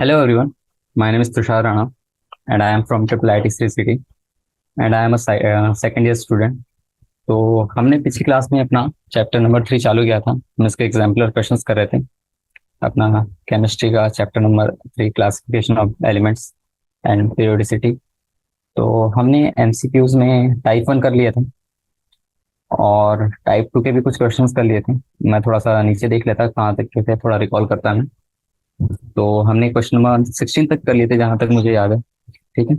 Hello everyone, my name is Tushar Rana and I am from Triple IT Sri City and I am a second year student. तो हमने पिछली class में अपना chapter number 3 चालू किया था। हम इसके एग्जाम्पलर क्वेश्चंस कर रहे थे। अपना केमिस्ट्री का chapter number 3 classification of elements and periodicity. तो हमने एमसीक्यूज में टाइप 1 कर लिए थे और टाइप 2 के भी कुछ क्वेश्चंस कर लिए थे। मैं थोड़ा सा नीचे देख लेता कहाँ तक के थे, थोड़ा रिकॉल करता मैं। तो हमने क्वेश्चन नंबर 16 तक कर लिए थे जहाँ तक मुझे याद है। ठीक है,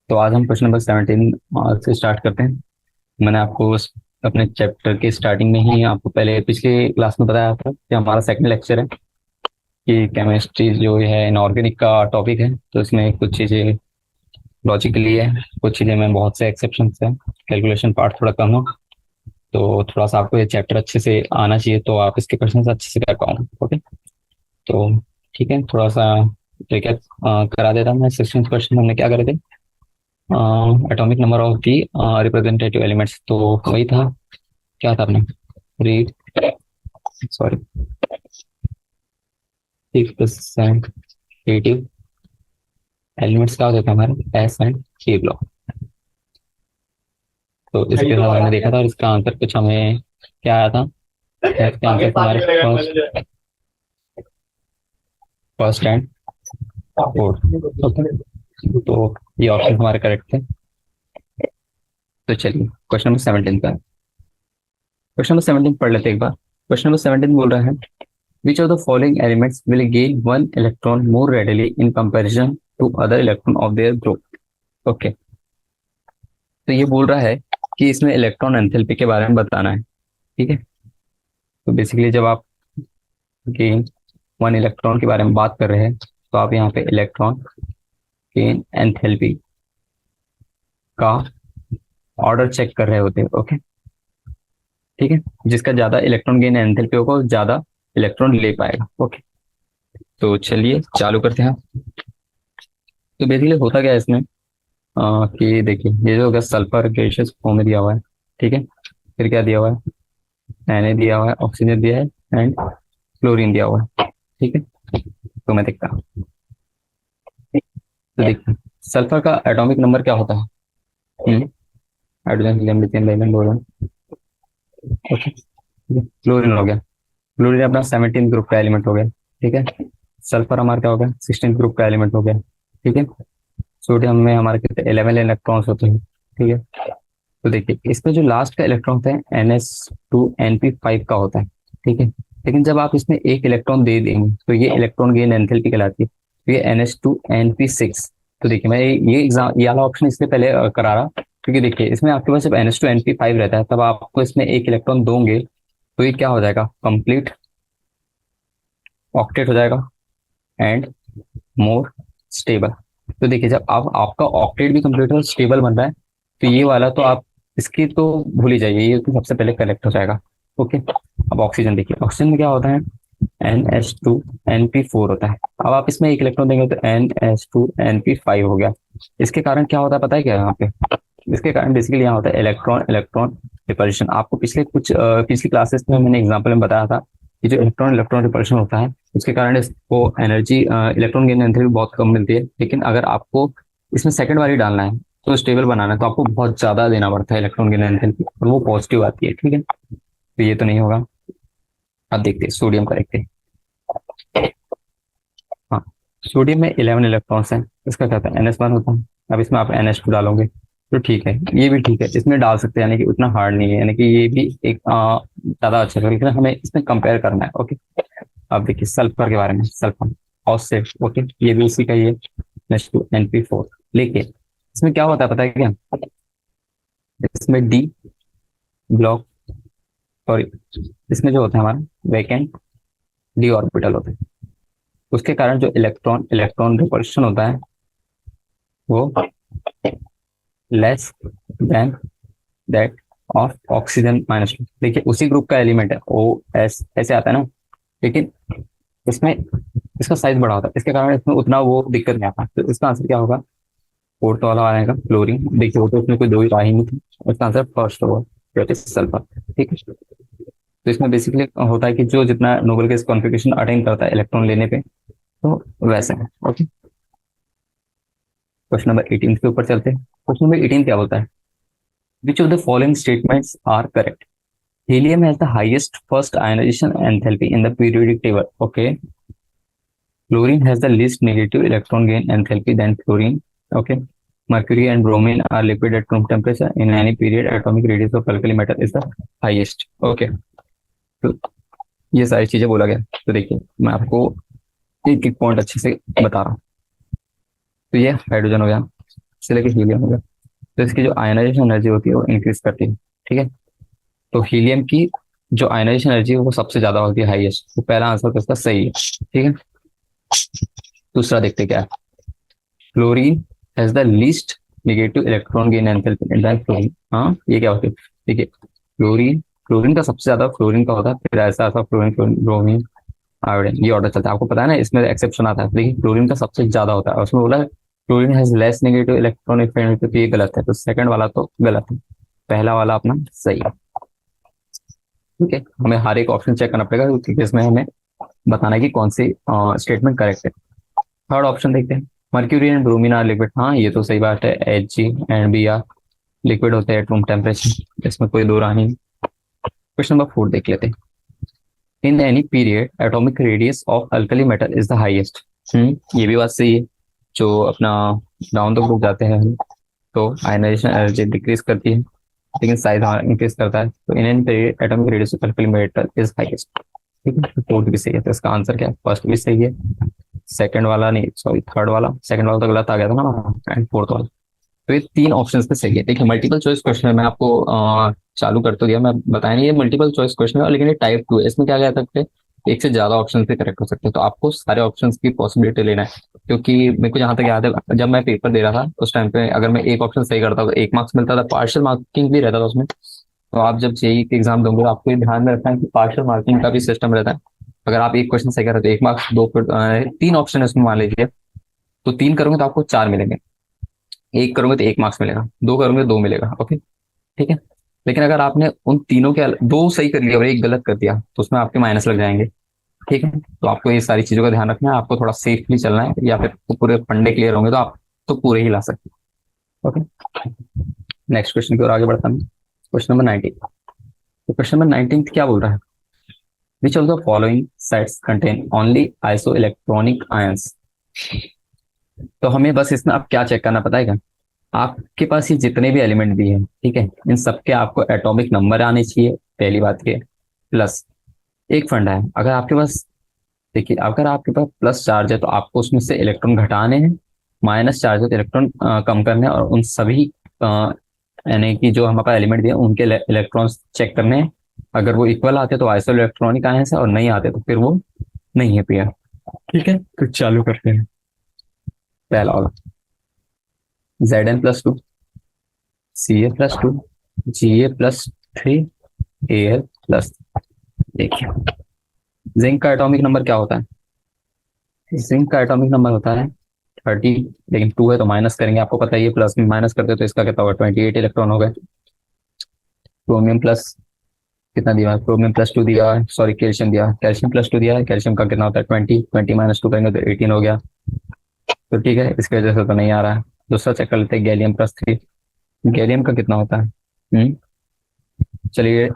तो आज हम क्वेश्चन नंबर 17 से स्टार्ट करते हैं। मैंने आपको अपने चैप्टर के स्टार्टिंग में ही आपको पहले पिछले क्लास में बताया था कि हमारा सेकंड लेक्चर है कि केमिस्ट्री जो है इनऑर्गेनिक का टॉपिक है। तो इसमें कुछ चीज़ें लॉजिकली है, कुछ चीज़ें में बहुत से एक्सेप्शन है, कैलकुलेशन पार्ट थोड़ा कम हो। तो थोड़ा सा आपको ये चैप्टर अच्छे से आना चाहिए तो आप इसके क्वेश्चन अच्छे से कर पाओगे। ओके, तो ठीक है, थोड़ा सा रिकैप करा देता हूँ मैं। 16 क्वेश्चन हमने क्या करे थे, atomic number of the representative elements. तो वही था, क्या था अपने री सॉरी रिप्रेजेंटेटिव एलिमेंट्स क्या होते थे हमारे, एस एंड के ब्लॉक। तो इसके साथ हमने देखा था और इसका आंसर कुछ हमें क्या आया था। इसका आंसर था हमारे फर्स्ट एंड फोर्थ। ओके, तो ये ऑप्शन हमारे करेक्ट थे। तो चलिए क्वेश्चन नंबर 17 का, क्वेश्चन नंबर 17 पढ़ लेते हैं एक बार। क्वेश्चन नंबर 17 बोल रहा है, which of the following elements will gain one electron more readily in comparison to other electron of their group? Okay, तो ये बोल रहा है कि इसमें इलेक्ट्रॉन एंथैल्पी के बारे में बताना है। ठीक है, तो बेसिकली जब आप गेन वन इलेक्ट्रॉन के बारे में बात कर रहे हैं तो आप यहाँ पे इलेक्ट्रॉन गेन एंथैल्पी का ऑर्डर चेक कर रहे होते हैं। ओके, ठीक है, जिसका ज्यादा इलेक्ट्रॉन गेन एंथैल्पी होगा ज्यादा इलेक्ट्रॉन ले पाएगा। ओके, तो चलिए चालू करते हैं। तो बेसिकली होता क्या है इसमें, कि देखिए ये जो होगा सल्फर गैसियस फॉर्म में दिया हुआ है। ठीक है, फिर क्या दिया हुआ है, Na दिया हुआ है, ऑक्सीजन दिया है एंड क्लोरीन दिया हुआ है। ठीक है, तो मैं देखता हूँ। तो देखिए सल्फर का एटॉमिक नंबर क्या होता है, hydrogen helium lithium beryllium boron. Okay, chlorine हो गया, क्लोरीन अपना 17 ग्रुप का एलिमेंट हो गया। ठीक है, सल्फर हमारा क्या हो गया, 16 ग्रुप का एलिमेंट हो गया। ठीक है, सोडियम में हमारे कितने 11 इलेक्ट्रॉन्स होते हैं। ठीक है, तो देखिए इसमें जो लास्ट का इलेक्ट्रॉन होता है NH2NP5 का होता है। ठीक है, लेकिन जब आप इसमें एक इलेक्ट्रॉन दे देंगे तो ये इलेक्ट्रॉन गेन एंथैल्पी कहलाती है। तो ये NH2NP6। तो देखिए मैं ये एग्जाम ये वाला ऑप्शन इसलिए पहले करा रहा क्योंकि देखिए इसमें आपके पास जब NH2NP5 रहता है तब आपको इसमें एक इलेक्ट्रॉन दोगे तो ये क्या हो जाएगा, कंप्लीट ऑक्टेट हो जाएगा एंड मोर स्टेबल। तो देखिए जब आप आपका ऑक्टेट भी कंप्लीट और स्टेबल बन रहा है तो ये वाला तो आप इसकी तो भूल ही जाइए, ये तो सबसे पहले कलेक्ट हो जाएगा। ओके, अब ऑक्सीजन देखिए, ऑक्सीजन में क्या होता है, NH2NP4 होता है। अब आप इसमें एक इलेक्ट्रॉन देंगे तो NH2NP5 हो गया। इसके कारण क्या होता है पता है क्या यहाँ पे, इसके कारण बेसिकली यहाँ होता है इलेक्ट्रॉन इलेक्ट्रॉन रिपल्शन। आपको पिछली क्लासेस में मैंने एग्जाम्पल में बताया था कि जो इलेक्ट्रॉन इलेक्ट्रॉन रिपल्शन होता है उसके कारण इसको एनर्जी इलेक्ट्रॉन गेन एनर्जी बहुत कम मिलती है। लेकिन अगर आपको इसमें सेकंड वाली डालना है तो स्टेबल बनाना है तो आपको बहुत ज्यादा देना पड़ता है इलेक्ट्रॉन गेन एनर्जी और वो पॉजिटिव आती है। ठीक है, तो ये तो नहीं होगा। अब देखते हैं सोडियम का देखते हैं। हाँ, सोडियम में 11 इलेक्ट्रॉन्स हैं, इसका क्या होता है NS1 होता है। अब इसमें आप NH2 डालोगे तो ठीक है, ये भी ठीक है, इसमें डाल सकते हैं, यानी कि उतना हार्ड नहीं है, यानी कि ये भी एक ज्यादा अच्छा है, लेकिन हमें इसमें कंपेयर करना है। ओके, अब देखिए सल्फर के बारे में, सल्फर ऑक्साइड। ओके, ये भी उसी का ही है, NH2NP4। लेकिन इसमें क्या होता है पता है क्या, इसमें डी ब्लॉक, सॉरी, इसमें जो होता है हमारा वैकेंट डी ऑर्बिटल होता है। उसके कारण जो इलेक्ट्रॉन इलेक्ट्रॉन रिपल्शन होता है वो लेस देन दैट ऑफ ऑक्सीजन-2। देखिए उसी ग्रुप का एलिमेंट है OS ऐसे आता है ना, लेकिन इसमें इसका साइज बड़ा होता है, इसके कारण इसमें उतना वो दिक्कत नहीं आता। तो इसका आंसर क्या होगा, फोर्थ वाला आएगा क्लोरीन। देखिए वो तो उसमें कोई दो ही राही नहीं थी, इसका आंसर फर्स्ट होगा दैट इज सल्फर। ठीक है, तो इसमें बेसिकली होता है कि जो जितना नोबल गैस कॉन्फ़िगरेशन अटेन करता है इलेक्ट्रॉन लेने पे तो वैसे है। ओके, क्वेश्चन नंबर 18 के ऊपर चलते हैं। क्वेश्चन नंबर 18 क्या बोलता है? Which of the following statements are correct? Helium has the highest first ionization enthalpy in the periodic table. Okay. Chlorine has the least negative electron gain enthalpy than fluorine. Okay. Mercury and bromine are liquid at room temperature. In any period, atomic radius of alkali metal is the highest. Okay. तो ये सारी चीजें बोला गया। तो देखिए मैं आपको एक एक पॉइंट अच्छे से बता रहा हूँ। तो ये हाइड्रोजन हो गया, इससे लेके हीलियम हो गया। तो इसकी जो आयनाइजेशन एनर्जी होती है वो इंक्रीज करती है। ठीक है। तो हीलियम की जो आयनाइजेशन एनर्जी है वो सबसे ज्यादा होती है, हाईएस्ट। तो पहला आंसर तो इसका सही है। ठीक है। दूसरा देखते क्या है। Chlorine has the least negative electron gain enthalpy than fluorine. हाँ, ये क्या होता है? देखिए क्लोरीन, क्लोरीन का सबसे ज्यादा फ्लोरीन का होता है, फिर ऐसा ऐसा फ्लोरीन, फ्लोरीन, ब्रोमीन, आयोडीन, ये ऑर्डर चलता है। आपको पता है ना, इसमें एक्सेप्शन आता है, लेकिन क्लोरीन का सबसे ज्यादा होता है। और उसमें बोला chlorine has less negative electron affinity, तो ये गलत है। तो सेकंड वाला तो गलत है, पहला वाला अपना सही है। ठीक है, हमें हर एक ऑप्शन चेक करना पड़ेगा क्योंकि इसमें हमें बताना है कि कौन सी स्टेटमेंट करेक्ट है। थर्ड ऑप्शन देखते हैं। Mercury and bromine are liquid. हाँ, ये तो सही बात है। H G and B R liquid होते हैं एट रूम टेम्परेचर, इसमें कोई दो राह नहीं। क्वेश्चन नंबर 4 देख लेते हैं। In any period atomic radius of alkali metal is the highest. ये भी बात सही है। जो अपना डाउन द ग्रुप जाते हैं तो आयनाइजेशन एनर्जी डिक्रीज करती है, लेकिन साइज इंक्रीज करता है। तो in any period atomic radius of alkali metal is highest. ठीक है, फोर्थ भी सही है। तो इसका आंसर क्या है? फर्स्ट भी सही है, सेकंड वाला नहीं, सॉरी थर्ड वाला, सेकंड वाला तो गलत आ गया था ना, एंड फोर्थ वाला। तो ये तीन ऑप्शंस पे सही है। देखिए मल्टीपल चॉइस क्वेश्चन है, मैं आपको चालू कर तो दिया, मैं बताया नहीं ये मल्टीपल चॉइस क्वेश्चन है, लेकिन ये टाइप 2 है। इसमें क्या कह सकते हैं, एक से ज्यादा ऑप्शन से करेक्ट हो सकते हैं। तो आपको सारे ऑप्शंस की पॉसिबिलिटी लेना है, क्योंकि मेरे को जहां तक याद है जब मैं पेपर दे रहा था उस टाइम पे अगर मैं एक ऑप्शन सही करता तो 1 मार्क्स मिलता था, पार्शियल मार्किंग भी रहता था उसमें। तो आप जब जेई के एग्जाम दोगे तो आपको ये ध्यान में रखना है कि पार्शियल मार्किंग का भी सिस्टम रहता है। अगर आप एक क्वेश्चन सही कर रहे हो तो 1 मार्क्स, दो तीन ऑप्शन है उसमें मान लीजिए, तो तीन करोगे तो आपको 4 मिलेंगे, एक करोगे तो 1 मार्क्स मिलेगा, दो करोगे तो 2 मिलेगा। ओके, ठीक है। लेकिन अगर आपने उन तीनों के दो सही कर लिया और एक गलत कर दिया तो उसमें आपके माइनस लग जाएंगे। ठीक है, तो आपको ये सारी चीजों का ध्यान रखना है, आपको थोड़ा सेफली चलना है, या फिर पूरे फंडे क्लियर होंगे तो आप तो पूरे ही ला सकते हैं। ओके, नेक्स्ट क्वेश्चन की ओर आगे बढ़ता हूँ। Question number 19। तो क्वेश्चन नंबर 19 क्या बोल रहा है? Which of the following sets contain only iso electronic ions? तो हमें बस इसमें अब क्या चेक करना पता है क्या? आपके पास ये जितने भी एलिमेंट भी हैं, ठीक है, इन सबके आपको एटॉमिक नंबर आने चाहिए, पहली बात ये। प्लस एक फंडा है, अगर आपके पास, देखिए अगर आपके पास प्लस चार्ज है तो आपको उसमें से इलेक्ट्रॉन घटाने हैं, माइनस चार्ज है तो इलेक्ट्रॉन कम करने हैं, और उन सभी यानी कि जो हमारे पास एलिमेंट दिए उनके इलेक्ट्रॉन्स चेक करने हैं। अगर वो इक्वल आते तो आइसो इलेक्ट्रॉनिक आयंस है, और नहीं आते तो फिर वो नहीं है पेयर। ठीक है, तो चालू करते हैं। पहला वाला Zn+2, Ca+2, Ga+3, Al+। देखिए जिंक का एटॉमिक नंबर क्या होता है? जिंक का एटॉमिक नंबर होता है 30, लेकिन 2 है तो माइनस करेंगे, आपको पता ही है, प्लस में माइनस करते तो इसका कितना होगा? 28 इलेक्ट्रॉन हो गए। क्रोमियम प्लस कितना दिया है? क्रोमियम+2 दिया है, सॉरी कैल्शियम दिया है, कैल्शियम+2 दिया है। कैल्शियम का कितना होता है? 20, 20 - 2 करेंगे तो 18 हो गया। तो ठीक है, इसकी वजह से तो नहीं आ रहा है। दूसरा चेक कर लेते हैं, गैलियम+3। गैलियम का कितना होता है? चलिए,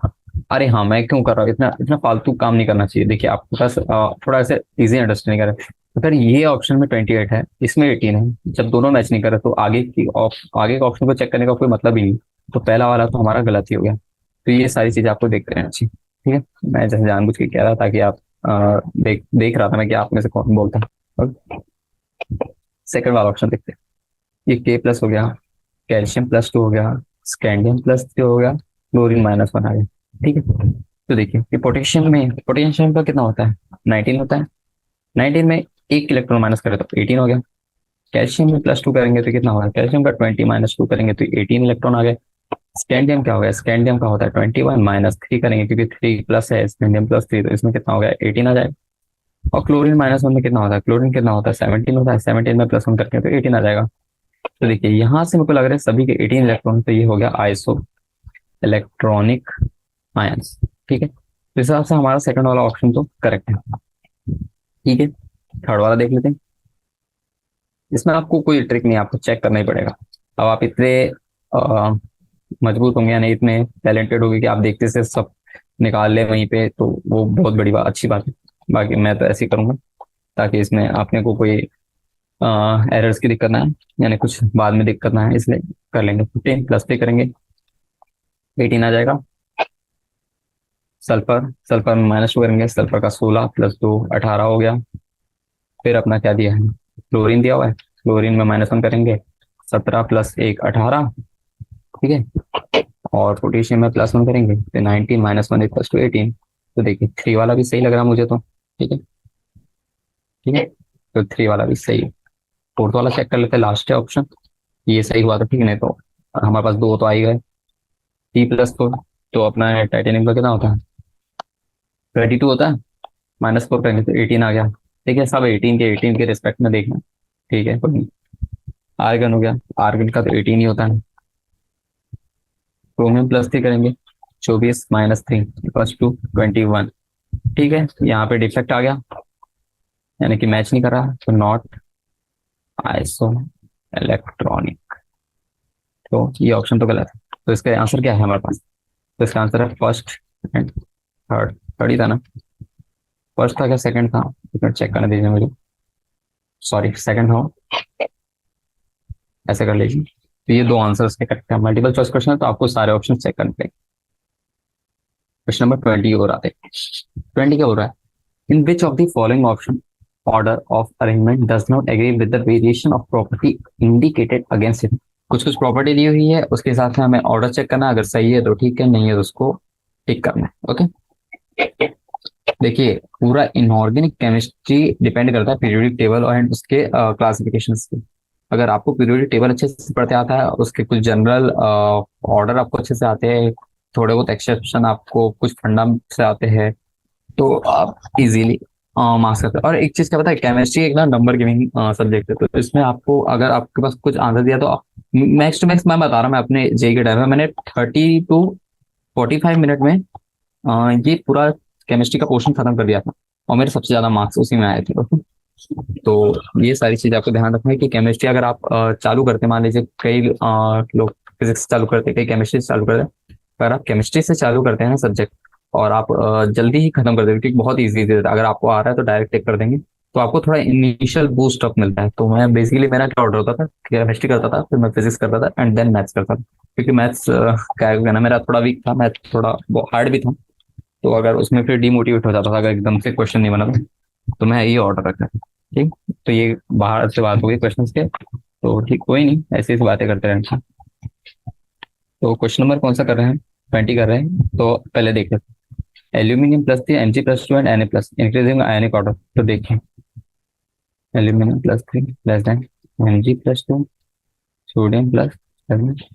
अरे हाँ, मैं क्यों कर रहा हूँ इतना इतना फालतू काम नहीं करना चाहिए। देखिए आपके पास थोड़ा ऐसे इजी अंडरस्टैंडिंग करें। अगर ये ऑप्शन में 28 है, इसमें 18 है, जब दोनों मैच नहीं करे तो आगे के ऑप्शन को चेक करने का कोई मतलब ही नहीं। तो पहला वाला तो हमारा गलत ही हो गया। तो ये सारी चीजें आपको देखते रहना चाहिए। ठीक है, मैं जैसे जानबूझ के कह रहा ताकि आप देख रहा था मैं कि आप में से कौन बोलता है। सेकंड वाला ऑप्शन देखते हैं। ये K+ हो गया, कैल्शियम+2 हो गया, स्कैंडियम+3 हो गया, क्लोरीन -1 आ गया। ठीक है, तो देखिए ये पोटेशियम का कितना होता है? 19 होता है। 19 में एक इलेक्ट्रॉन माइनस करें तो 18 हो गया। कैल्शियम में +2 करेंगे तो कितना होगा? कैल्शियम का 20 - 2 करेंगे तो 18 इलेक्ट्रॉन आ गए। स्कैंडियम क्या होगा? स्कैंडियम का होता है 21 - 3 करेंगे, क्योंकि 3 प्लस है, स्कैंडियम+3, तो इसमें कितना हो गया? 18 आ जाएगा। और क्लोरीन -1 में कितना होता है? क्लोरीन कितना होता है? 17 होता है। 17 में +1 करके तो 18 आ जाएगा। तो देखिए यहाँ से मेरे को लग रहा है सभी के 18 इलेक्ट्रॉन, तो ये हो गया आइसो इलेक्ट्रॉनिक आयंस। ठीक है, तो इस हिसाब से हमारा सेकंड वाला ऑप्शन तो करेक्ट है। ठीक है, थर्ड वाला देख लेते हैं। इसमें आपको कोई ट्रिक नहीं, आपको चेक करना ही पड़ेगा। अब आप इतने अ, मजबूत होंगे या नहीं, इतने टैलेंटेड होंगे कि आप देखते से सब निकाल ले वहीं पे, तो वो बहुत बड़ी बात, अच्छी बात है। बाकी मैं तो ऐसे ही करूंगा, ताकि इसमें आपने को कोई एरर्स की दिक्कत ना है, यानी कुछ बाद में दिक्कत ना है, इसलिए कर लेंगे। 15 + 3 करेंगे, 18 आ जाएगा। सल्फर, सल्फर में -2 करेंगे, सल्फर का 16 + 2 18 हो गया। फिर अपना क्या दिया है, क्लोरीन दिया हुआ है, क्लोरीन में -1 करेंगे, 17 + 1 18। ठीक है। और पोटेशियम में +1 करेंगे तो 19 -1 = 18। तो देखिए 3 वाला भी सही लग रहा है मुझे तो। ठीक है। ठीक है, तो 3 वाला भी सही है। फोर्थ वाला चेक कर लेते हैं, लास्ट है ऑप्शन। ये सही हुआ तो ठीक है, नहीं तो हमारे पास दो तो आ ही गए। T+4, तो अपना टाइटेनियम का कितना होता है, 22 होता है। -4 करेंगे तो 18 आ गया। ठीक है, सब 18 के रिस्पेक्ट में देखना। ठीक है, कोई नहीं। आर्गन हो गया, आर्गन का तो 18 ही होता है। क्रोमियम +3 करेंगे, 24 -3 = 21। ठीक है, यहाँ पे डिफेक्ट आ गया, यानी कि मैच नहीं कर रहा, तो नॉट आइसो इलेक्ट्रॉनिक। तो ये ऑप्शन तो गलत है। तो इसका आंसर क्या है हमारे पास, तो इसका आंसर है फर्स्ट एंड थर्ड। थर्ड ही था ना, फर्स्ट था क्या सेकंड था, एक मिनट चेक करने दीजिए मुझे। सॉरी, सेकंड था, ऐसे कर लीजिए। तो ये दो आंसर इसके करेक्ट है। मल्टीपल चॉइस क्वेश्चन है तो आपको सारे ऑप्शन चेक करने पड़ेंगे। क्वेश्चन नंबर 20 और आते हैं। 20 क्या हो रहा है, in which of the following option order of arrangement does not agree with the variation of property indicated against it. कुछ कुछ प्रॉपर्टी दी हुई है, उसके हिसाब से हमें ऑर्डर चेक करना है, अगर सही है तो ठीक है, नहीं है तो उसको टिक करना है। ओके, देखिए पूरा इनऑर्गेनिक केमिस्ट्री डिपेंड करता है पीरियोडिक टेबल और एंड उसके क्लासिफिकेशन पे। अगर आपको पीरियोडिक टेबल अच्छे से पढ़ते आता है, उसके कुछ जनरल ऑर्डर आपको अच्छे से आते हैं, थोड़े बहुत एक्सेप्शन आपको कुछ फंडा से आते हैं, तो आप इजीली मार्क्स करते हैं। और एक चीज क्या पता है, केमिस्ट्री एक ना नंबर गिविंग सब्जेक्ट है, तो इसमें आपको अगर आपके पास कुछ आंसर दिया तो मैक्स टू मैक्स मैं बता रहा हूँ, मैं अपने जेई के टाइम में मैंने 30 to 45 मिनट में ये पूरा केमिस्ट्री का पोर्शन खत्म कर दिया था, और मेरे सबसे ज्यादा मार्क्स उसी में आए थे। तो ये सारी चीज आपको ध्यान रखना है कि केमिस्ट्री अगर आप चालू करते हैं, मान लीजिए कई लोग फिजिक्स चालू करते हैं, कई केमिस्ट्री चालू करते हैं। अगर आप केमिस्ट्री से चालू करते हैं ना सब्जेक्ट, और आप जल्दी ही खत्म कर देंगे, क्योंकि बहुत ईजी है, अगर आपको आ रहा है तो डायरेक्ट टेक कर देंगे, तो आपको थोड़ा इनिशियल बूस्ट अप मिलता है। तो मैं बेसिकली मेरा क्या ऑर्डर होता था, केमिस्ट्री करता था, फिर मैं फिजिक्स करता था एंड देन मैथ्स करता था, क्योंकि मैथ्स क्या कहना मेरा थोड़ा वीक था, मैथ थोड़ा हार्ड भी था। तो अगर उसमें फिर डिमोटिवेट हो जाता था अगर एकदम से क्वेश्चन नहीं बना तो मैं ये ऑर्डर रखता था। ठीक, तो ये बाहर से बात हो गई क्वेश्चन के। तो ठीक, कोई नहीं, ऐसी ऐसी बातें करते रहना। तो क्वेश्चन नंबर कौन सा कर रहे हैं, 20 कर रहे हैं, तो पहले देखते हैं। Aluminium +3 Mg+2 and Na+ increasing ionic order. तो देखिए aluminium +3 less than Mg+2 sodium +7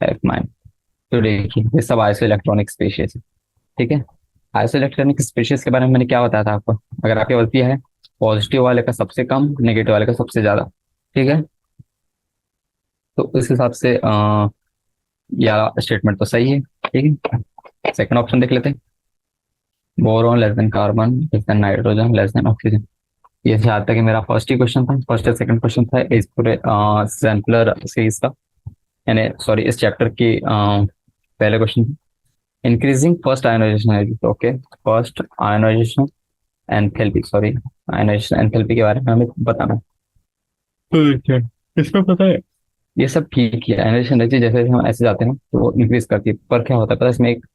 F-। तो देखिए ये सब आइसो इलेक्ट्रॉनिक स्पेशीज है। ठीक है, आइसो इलेक्ट्रॉनिक स्पेशीज के बारे में मैंने क्या बताया था आपको, अगर आपके गलती है, पॉजिटिव वाले का सबसे कम, नेगेटिव वाले का सबसे ज्यादा। ठीक है, तो उस हिसाब से या स्टेटमेंट तो सही है। ठीक है, सेकंड ऑप्शन देख लेते हैं। Boron less than carbon less than nitrogen less than oxygen. ये जहाँ तक कि मेरा फर्स्ट ही क्वेश्चन था, फर्स्ट या सेकंड क्वेश्चन था इस पूरे सैम्पलर सीरीज का, यानी सॉरी इस चैप्टर की पहले question. Increasing first ionization energy, okay, first ionization enthalpy, sorry ionization enthalpy के बारे में हमें बताना। अच्छा, इसमें पता है, ये सब ठीक है, आयनाइजेशन एनर्जी जैसे जैसे हम ऐसे जाते हैं तो वो इंक्रीज करती है, पर क्या होता है पता है, इसमें एक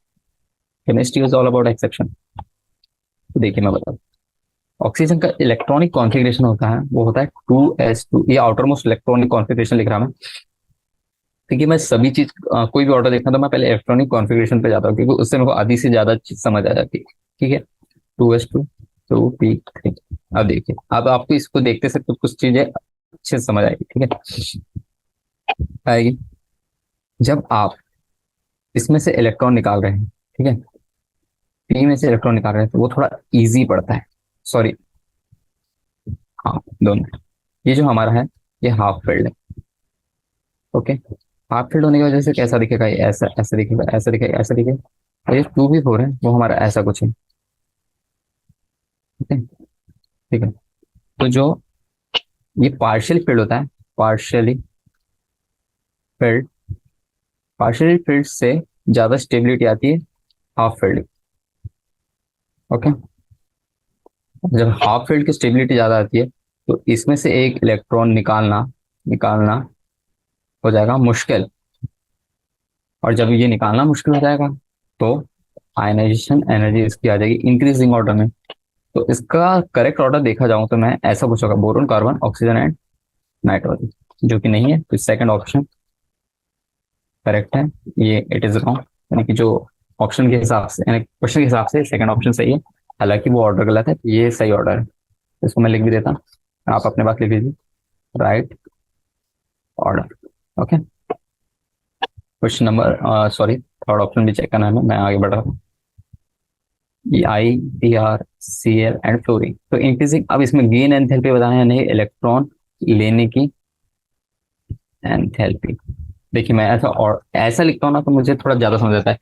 chemistry is all about exception. तो देखिए मैं बताऊँ, ऑक्सीजन का इलेक्ट्रॉनिक कॉन्फ़िगरेशन होता है, वो होता है 2s2, ये आउटर मोस्ट इलेक्ट्रॉनिक कॉन्फ़िगरेशन लिख रहा मैं। क्योंकि मैं सभी चीज कोई भी ऑर्डर देखना तो मैं पहले इलेक्ट्रॉनिक कॉन्फ़िगरेशन पे जाता हूँ, क्योंकि उससे मेरे को आधी से ज्यादा चीज समझ आ जाती है। ठीक है, 2s2 2p3। अब देखिए, अब आपको इसको देखते से कुछ कुछ चीजें अच्छे से समझ आएगी। ठीक है, आएगी जब आप इसमें से इलेक्ट्रॉन निकाल रहे हैं। ठीक है, पी में से इलेक्ट्रॉन निकाल रहे हैं तो वो थोड़ा इजी पड़ता है। सॉरी, हाँ दोनों, ये जो हमारा है ये हाफ फील्ड है। ओके, हाफ फील्ड होने की वजह से कैसा दिखेगा, ये ऐसा ऐसा दिखेगा, ऐसा दिखेगा, ऐसा दिखेगा। और ये 2p4 है, वो हमारा ऐसा कुछ है। ठीक है, ठीक है, तो जो ये पार्शियल फील्ड होता है, पार्शियली फील्ड, पार्शियली फील्ड से ज्यादा स्टेबिलिटी आती है हाफ फील्ड। ओके, जब हाफ फील्ड की स्टेबिलिटी ज्यादा आती है तो इसमें से एक इलेक्ट्रॉन निकालना निकालना हो जाएगा मुश्किल। और जब ये निकालना मुश्किल हो जाएगा तो आयनाइजेशन एनर्जी इसकी आ जाएगी इंक्रीजिंग ऑर्डर में। तो इसका करेक्ट ऑर्डर देखा जाऊं तो मैं ऐसा पूछूंगा, boron, carbon, oxygen and nitrogen, जो कि नहीं है, तो सेकंड ऑप्शन करेक्ट है। ये इट इज रॉन्ग, यानी कि जो ऑप्शन के हिसाब से, यानी क्वेश्चन के हिसाब से सेकंड ऑप्शन सही है, हालांकि वो ऑर्डर गलत है, ये सही ऑर्डर है। इसको मैं लिख भी देता हूँ, आप अपने पास लिख लीजिए, right order. Okay, question number sorry third option भी चेक करना है, मैं आगे बढ़ रहा हूँ। I T R C L and fluorine, तो इंक्रीजिंग, अब इसमें गेन एंथैल्पी बताना है, नहीं इलेक्ट्रॉन लेने की एंथैल्पी। देखिए मैं ऐसा और ऐसा लिखता हूँ ना तो मुझे थोड़ा ज्यादा समझ आता है।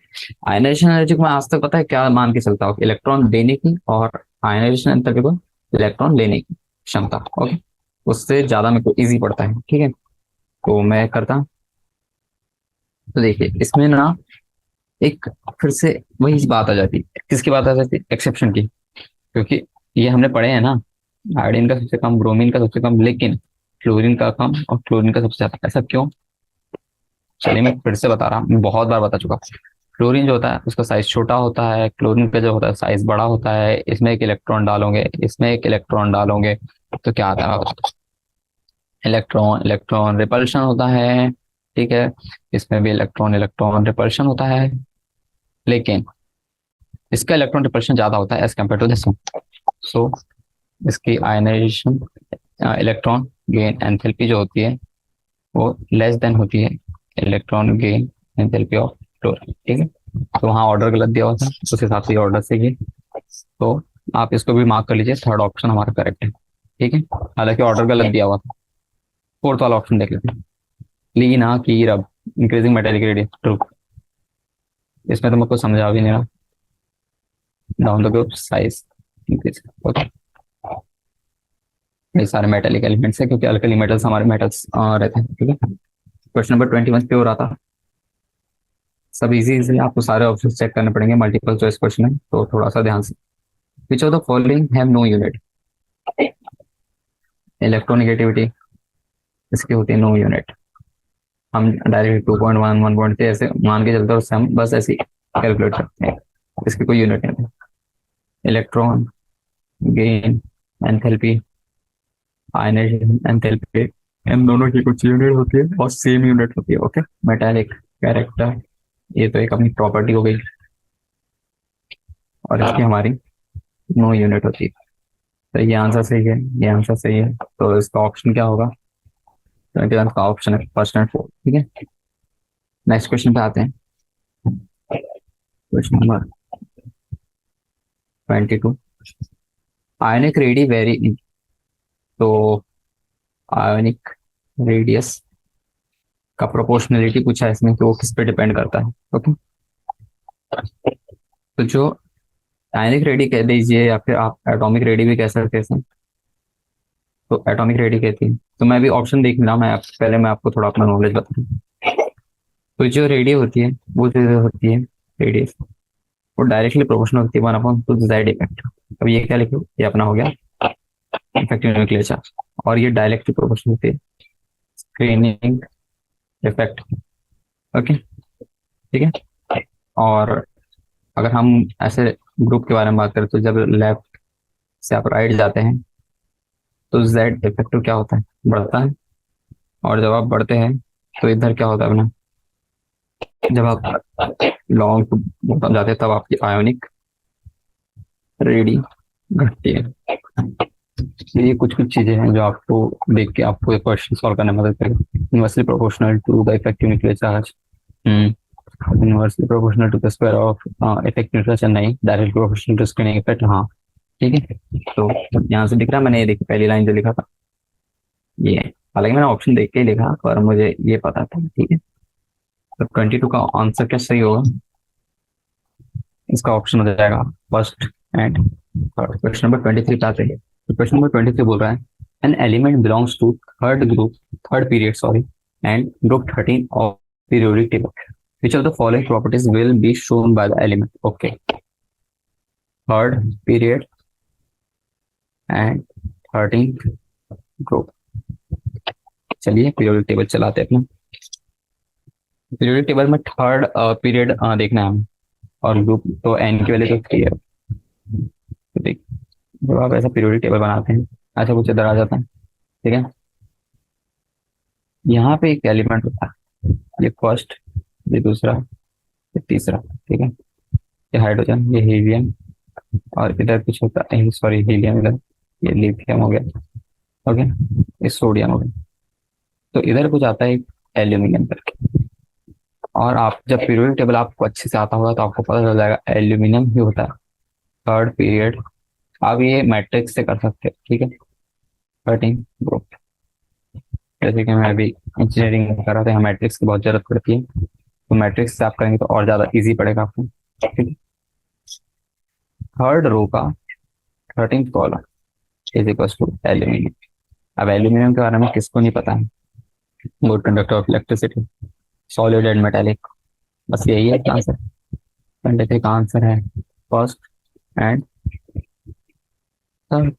आयनाइजेशन एनर्जी को मैं आज तक पता है क्या मान के चलता हूँ, इलेक्ट्रॉन देने की, और आयनाइजेशन एनर्जी को इलेक्ट्रॉन लेने की क्षमता। ओके, उससे ज्यादा मेरे को इजी पड़ता है, ठीक है। तो मैं करता हूँ, तो देखिए इसमें ना एक फिर से वही बात आ जाती है, किसकी बात आ जाती है, एक्सेप्शन की। क्योंकि ये हमने पढ़े हैं ना, आयोडीन का सबसे कम, ब्रोमीन का सबसे कम, लेकिन क्लोरीन का कम और क्लोरीन का सबसे ज्यादा। ऐसा क्यों? चलिए मैं फिर से बता रहा हूँ, मैं बहुत बार बता चुका हूँ। क्लोरीन जो होता है उसका साइज छोटा होता है, क्लोरीन का जो होता है साइज बड़ा होता है। इसमें एक इलेक्ट्रॉन डालोगे, इसमें एक इलेक्ट्रॉन डालोगे, तो क्या आता है? इलेक्ट्रॉन इलेक्ट्रॉन रिपल्शन होता है, ठीक है। इसमें भी इलेक्ट्रॉन इलेक्ट्रॉन रिपल्शन होता है, लेकिन इसका इलेक्ट्रॉन रिपल्शन ज्यादा होता है as compare to this one. So इसकी आयनाइजेशन इलेक्ट्रॉन गेन एंथैल्पी जो होती है वो लेस देन होती है electron gain enthalpy of chlorine, ठीक है। तो वहाँ ऑर्डर गलत दिया हुआ था, उस हिसाब से ऑर्डर से ही, तो आप इसको भी मार्क कर लीजिए, थर्ड ऑप्शन हमारा करेक्ट है, ठीक है। हालांकि ऑर्डर गलत दिया हुआ था। फोर्थ वाला ऑप्शन देख लेते हैं, लीना की रब, इंक्रीजिंग मेटेलिक रेडियस, ट्रू। इसमें तो मुझको समझा भी नहीं रहा, down the group size increase. Okay, ये सारे मेटेलिक एलिमेंट्स है, क्योंकि अल्कली मेटल्स हमारे मेटल्स रहते हैं, ठीक है। क्वेश्चन नंबर 21 पे हो रहा था, सब इजी इजी, आपको सारे ऑप्शन चेक करने पड़ेंगे, मल्टीपल चॉइस क्वेश्चन है तो थोड़ा सा ध्यान से। Which of the following have no unit? Electronegativity इसकी होती है नो यूनिट। हम डायरेक्ट 2.1 1.3 ऐसे मान के चलते हैं, उससे हम बस ऐसे कैलकुलेट करते हैं, इसकी कोई यूनिट नहीं है। Electron gain enthalpy, ionisation enthalpy, इन दोनों की कुछ यूनिट होती है और सेम यूनिट होती है। ओके, मेटालिक कैरेक्टर, ये तो एक अपनी प्रॉपर्टी हो गई, और इसकी हमारी नो यूनिट होती है। तो ये आंसर सही है, ये आंसर सही है, तो इसका ऑप्शन क्या होगा? 21 का ऑप्शन है फर्स्ट एंड फोर्थ, ठीक है। नेक्स्ट क्वेश्चन पे आते हैं, question number 22। Ionic ready very in, तो आयनिक रेडियस का प्रोपोर्शनलिटी पूछा है इसमें कि वो किस पे डिपेंड करता है। ओके, तो जो आयनिक रेडी कह दीजिए या फिर आप एटॉमिक रेडी भी कह सकते हैं, तो एटॉमिक रेडी कहती है। तो मैं भी ऑप्शन देख रहा, पहले मैं आपको थोड़ा अपना नॉलेज बता दूं। तो जो रेडियो होती है, वो जो होती है रेडियस, वो डायरेक्टली प्रोपोर्शनल होती है 1/2 Z इफेक्ट। अब ये क्या लिखो, ये अपना हो गया इफेक्टिव न्यूक्लियर चार्ज, और ये डायरेक्टली प्रोपोर्शनल होती है स्क्रीनिंग इफेक्ट। ओके, ठीक है। और अगर हम ऐसे ग्रुप के बारे में बात करें, तो जब लेफ्ट से आप राइट जाते हैं तो जेड इफेक्टिव क्या होता है, बढ़ता है। और जब आप बढ़ते हैं तो इधर क्या होता है अपना, जब आप लॉन्ग टू बॉटम जाते हैं तब आपकी आयोनिक रेडी घटती है। ये कुछ कुछ चीजें हैं जो आपको देख के आपको एक क्वेश्चन सॉल्व करने में मदद करेगी। Inversely proportional to the effective nuclear charge, inversely proportional to the square of effective nuclear charge, नहीं directly proportional to screening effect, हाँ ठीक है। तो यहाँ से दिख रहा है, मैंने ये देखी पहली लाइन जो लिखा था ये है। हालांकि मैंने ऑप्शन देख के ही लिखा, पर मुझे ये पता था, ठीक है। तो 22 का आंसर क्या सही होगा? इसका ऑप्शन हो जाएगा first and third. Question number 23 पे आते हैं, तो क्वेश्चन नंबर 23 बोल रहा है an element belongs to third period sorry and group 13 of periodic table which of the following properties will be shown by the element. Okay, third period and 13 group. चलिए periodic table चलाते हैं अपना। Periodic table में third period देखना है हमें, और group तो एन की वैल्यू तो 3 है। तो देख, जब आप ऐसा पीरियोडिक टेबल बनाते हैं, ऐसा कुछ इधर आ जाता है, ठीक है। यहाँ पे एक एलिमेंट होता है, ये फर्स्ट, ये दूसरा, ये तीसरा, ठीक है। ये हाइड्रोजन, ये हीलियम, और इधर कुछ होता है, सॉरी हीलियम इधर, ये लिथियम हो गया, ओके, ये सोडियम हो गया। तो इधर कुछ आता है एक एल्यूमिनियम करके। और आप जब पीरियोडिक टेबल आपको अच्छे से आता होगा तो आपको पता चल जाएगा एल्यूमिनियम ही होता है थर्ड पीरियड। आप ये मैट्रिक्स से कर सकते हो, ठीक है। 13 ग्रुप, जैसे कि मैं अभी इंजीनियरिंग कर रहा था, यहाँ मैट्रिक्स की बहुत जरूरत पड़ती है, तो मैट्रिक्स से आप करेंगे तो और ज्यादा इजी पड़ेगा आपको, ठीक है। थर्ड रो का 13th column is equal to aluminium. अब एल्यूमिनियम के बारे में किसको नहीं पता है, good conductor of electricity, solid and metallic, बस यही है आंसर। 23 का आंसर है फर्स्ट एंड थर्ड।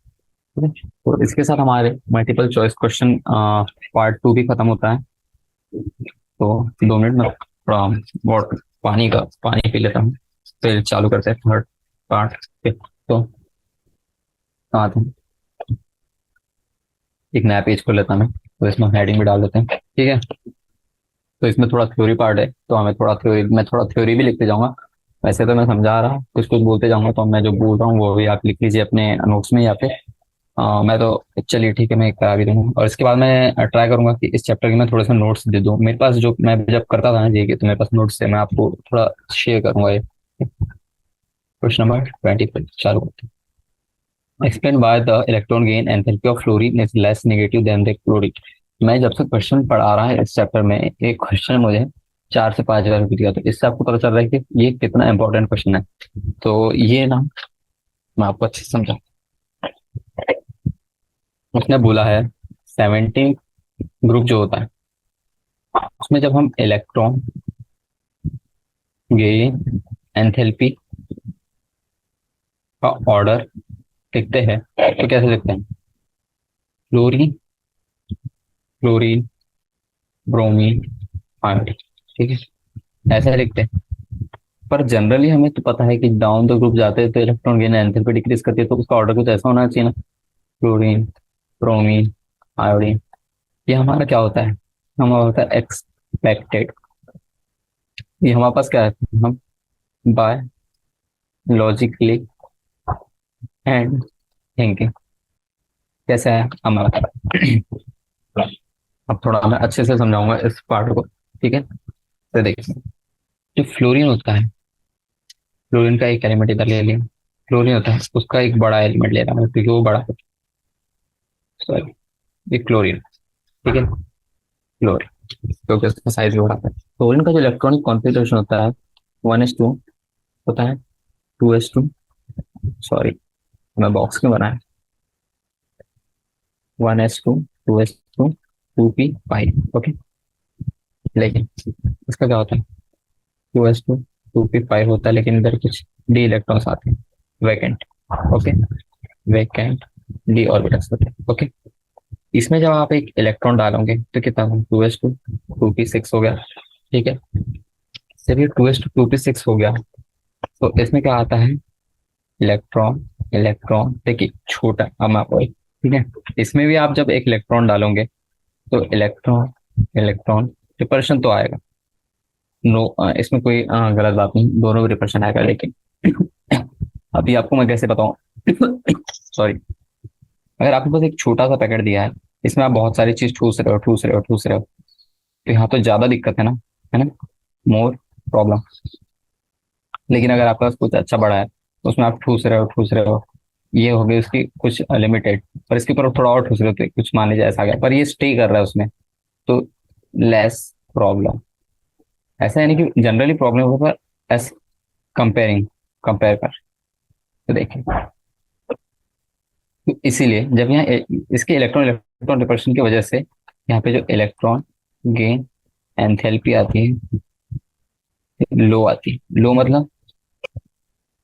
तो इसके साथ हमारे मल्टीपल चॉइस क्वेश्चन पार्ट 2 भी खत्म होता है। तो 2 मिनट में थोड़ा वाटर पानी पी लेता हूँ, फिर चालू करते हैं थर्ड पार्ट पे। तो आते हैं, एक नया पेज खोल लेता हूँ मैं, तो इसमें हेडिंग भी डाल देते हैं, ठीक है। तो इसमें थोड़ा थ्योरी पार्ट है, तो मैं थोड़ा थ्योरी भी लिखते जाऊंगा। वैसे तो मैं समझा रहा, कुछ कुछ बोलते जाऊंगा, तो मैं जो बोल रहा हूँ वो भी आप लिख लीजिए अपने नोट्स में, या फिर मैं तो चलिए ठीक है, मैं करा भी दूंगा। और इसके बाद मैं ट्राई करूंगा कि इस चैप्टर के मैं थोड़े से नोट्स दे दूँ। मेरे पास जो मैं जब करता था ना जी के, तो मेरे पास नोट्स है, मैं आपको थोड़ा शेयर करूंगा ये। क्वेश्चन नंबर 25 चालू करते हैं। Explain why the electron gain enthalpy of fluorine is less negative than the chlorine. मैं जब से क्वेश्चन पढ़ा रहा है इस चैप्टर में, एक क्वेश्चन मुझे 4 से 5 बार रिपीट किया, तो इससे आपको पता चल रहा है कि ये कितना इंपॉर्टेंट क्वेश्चन है। तो ये ना मैं आपको अच्छे से समझा। उसने बोला है 17 ग्रुप जो होता है, उसमें जब हम इलेक्ट्रॉन गेन एंथैल्पी का ऑर्डर लिखते हैं तो कैसे लिखते हैं? क्लोरीन, क्लोरीन, ब्रोमीन, आयोडीन, ठीक है, ऐसे लिखते हैं। पर जनरली हमें तो पता है कि डाउन द ग्रुप जाते हैं तो इलेक्ट्रॉन गेन एंथैल्पी डिक्रीज करती है, तो उसका ऑर्डर कुछ ऐसा होना चाहिए ना, क्लोरीन, ब्रोमीन, आयोडीन। ये हमारा क्या होता है, हमारा होता है एक्सपेक्टेड। ये हमारे पास क्या है, हम बाय लॉजिकली एंड थिंकिंग, कैसा है हमारा। अब थोड़ा मैं अच्छे से समझाऊंगा इस पार्ट को, ठीक है। तो देखिए, जो फ्लोरीन होता है, फ्लोरीन का एक एलिमेंट इधर ले लिया, फ्लोरीन होता है उसका एक बड़ा एलिमेंट ले रहा है, क्योंकि वो बड़ा है, सॉरी ये क्लोरीन, ठीक है, क्लोरीन, क्योंकि उसका साइज भी बड़ा है। क्लोरीन का जो इलेक्ट्रॉनिक कॉन्फ़िगरेशन होता है 1s2 होता है, 2s2, सॉरी मैं बॉक्स में बनाया, 1s2, 2s2, 2p5, ओके। लेकिन इसका क्या होता है, 2s2, 2p5 होता है, लेकिन इधर कुछ डी इलेक्ट्रॉन्स आते हैं, vacant, okay, vacant D orbitals होते हैं, ओके। इसमें जब आप एक इलेक्ट्रॉन डालोगे तो कितना होगा, 2s2, 2p6 हो गया, ठीक है। जब ये 2s2, 2p6 हो गया, तो इसमें क्या आता है, इलेक्ट्रॉन, इलेक्ट्रॉन देखिए छोटा, अब मैं आपको ठीक है, इसमें भी आप जब एक इलेक्ट्रॉन डालोगे तो इलेक्ट्रॉन, इलेक्ट्रॉन रिपल्शन तो आएगा, नो इसमें कोई गलत बात नहीं, दोनों में रिपल्शन आएगा, लेकिन अभी आपको मैं कैसे बताऊं, सॉरी, अगर आपके पास एक छोटा सा पैकेट दिया है, इसमें आप बहुत सारी चीज ठूस रहे हो, ठूस रहे हो, ठूस रहे हो, तो यहाँ तो ज्यादा दिक्कत है ना, मोर प्रॉब्लम। लेकिन अगर आपके पास कुछ अच्छा बड़ा है, तो उसमें आप ठूस रहे हो, ठूस रहे हो, ये हो गई उसकी कुछ लिमिटेड, पर इसके ऊपर थोड़ा और ठूस रहे हो तो कुछ मान लीजिए ऐसा आ गया, पर ये स्टे कर रहा है उसमें, तो लेस प्रॉब्लम। ऐसा यानी कि जनरली प्रॉब्लम होगा पर एस कंपेयरिंग, कंपेयर कर, तो देखिए तो इसीलिए जब यहाँ इसके इलेक्ट्रॉन इलेक्ट्रॉन रिपल्शन की वजह से यहाँ पे जो इलेक्ट्रॉन गेन एंथैल्पी आती है लो आती है। लो मतलब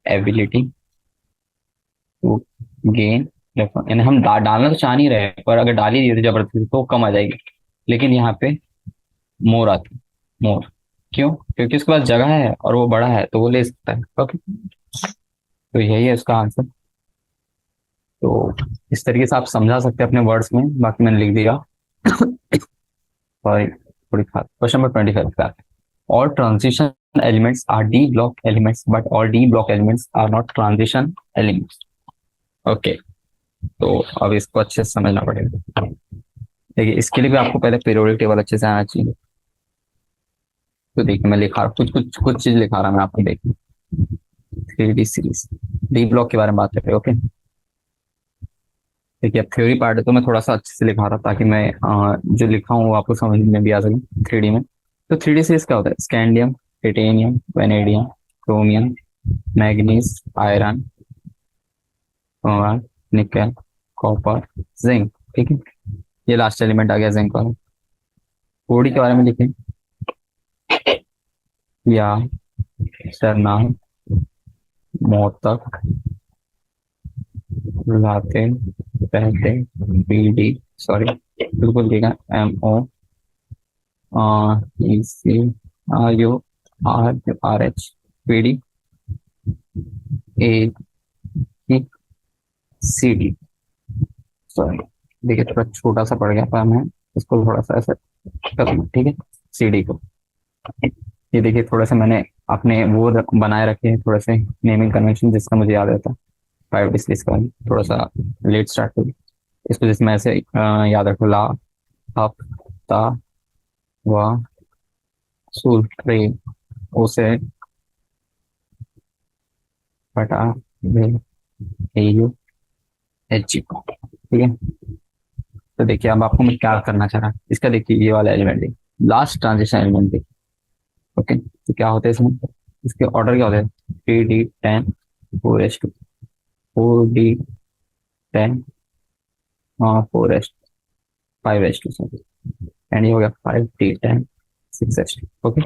एबिलिटी टू गेन इलेक्ट्रॉन, यानी हम डालना तो चाह नहीं रहे, पर अगर डाल ही दिए तो जबरदस्ती तो कम आ जाएगी, लेकिन यहाँ पे मोर आती है। मोर क्यों? क्योंकि उसके पास जगह है और वो बड़ा है तो वो ले सकता है। ओके, तो यही है उसका आंसर। तो इस तरीके से आप समझा सकते हैं अपने वर्ड्स में, बाकी मैंने लिख दिया। सॉरी, थोड़ी खास। क्वेश्चन नंबर 25 का, all transition elements are d block elements but all d block elements are not transition elements। Okay, तो अब इसको अच्छे से समझना पड़ेगा। देखिए, इसके लिए भी आपको पहले पीरियोडिक टेबल अच्छे से आना चाहिए। तो देखिए, मैं लिखा कुछ कुछ कुछ चीज लिखा रहा मैं आपको। देखिए, 3D सीरीज, डी ब्लॉक के बारे में बात कर रहे हैं। ओके, देखिए अब थ्योरी पार्ट है तो मैं थोड़ा सा अच्छे से लिखा रहा ताकि मैं जो लिखा हूँ वो आपको समझ में भी आ सके 3D में। तो 3D सीरीज क्या होता है? Scandium, titanium, vanadium, chromium, manganese, iron, निकल, कॉपर, जिंक। ठीक है, ये लास्ट एलिमेंट आ गया जिंक वाला। कोडी के बारे में लिखें, या सरना, मोहतक, लाते, पहते, बीडी, सॉरी बिल्कुल ठीक है, MO, EC, RU, RH, PD, ACD। Sorry, देखिए थोड़ा छोटा सा पड़ गया पर मैं इसको थोड़ा सा ऐसे कर लूँ। ठीक है, CD को, ये देखिए थोड़ा सा मैंने अपने वो बनाए रखे हैं थोड़े से नेमिंग कन्वेंशन, जिसका मुझे याद रहता है। 5 डिस्क इसका थोड़ा सा लेट स्टार्ट हुई, इसको जिसमें ऐसे याद रखो। ला, हफ, ता, वा, सुल, रे, उसे, बटा, वे, यू, एच, ठीक है। तो देखिए अब आपको मैं क्या करना चाह रहा, इसका देखिए ये वाला एलिमेंट देखिए, लास्ट ट्रांजिशन एलिमेंट देखिए। ओके, तो क्या होता है इसमें, इसके ऑर्डर क्या होता है? 3D10 4s2, 4D10 4s, 5s2 sorry, and ये हो गया 5D10 6s2। ओके,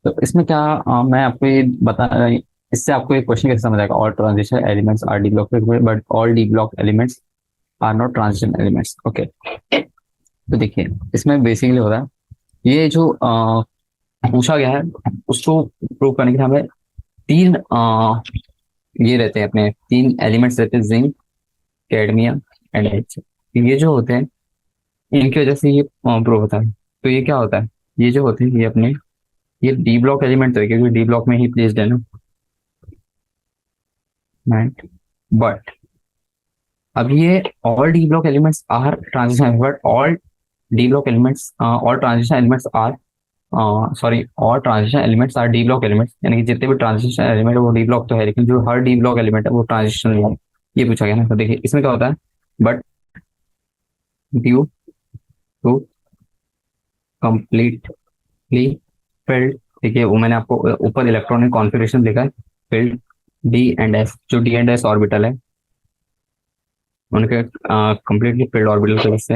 तो इसमें क्या मैं आपको ये बता, इससे आपको एक क्वेश्चन कैसे समझ आएगा? All transition elements are D block, but all D block elements are not transition elements. Okay, तो देखिए इसमें बेसिकली होता है, ये जो पूछा गया है उसको प्रूव करने के लिए हमें तीन ये रहते हैं, अपने तीन एलिमेंट्स रहते हैं, जिंक, कैडमियम एंड एच। ये जो होते हैं इनकी वजह से ये प्रूव होता है। तो ये क्या होता है, ये जो होते हैं ये अपने, ये डी ब्लॉक एलिमेंट तो है क्योंकि डी ब्लॉक में ही प्लेस्ड है ना, बट अब ये all D block elements are transition, but all transition elements are sorry, all transition elements are D block elements, यानी कि जितने भी ट्रांजिशन एलिमेंट है वो डी ब्लॉक तो है, लेकिन जो हर डी ब्लॉक एलिमेंट है वो ट्रांजिशन है। ये पूछा गया ना। तो देखिए इसमें क्या होता है, but due to completely filled, देखिए वो मैंने आपको ऊपर इलेक्ट्रॉनिक कॉन्फ़िगरेशन लिखा है, फिल्ड D&S, जो D&S ऑर्बिटल है उनके कंप्लीटली फिल्ड ऑर्बिटल की वजह से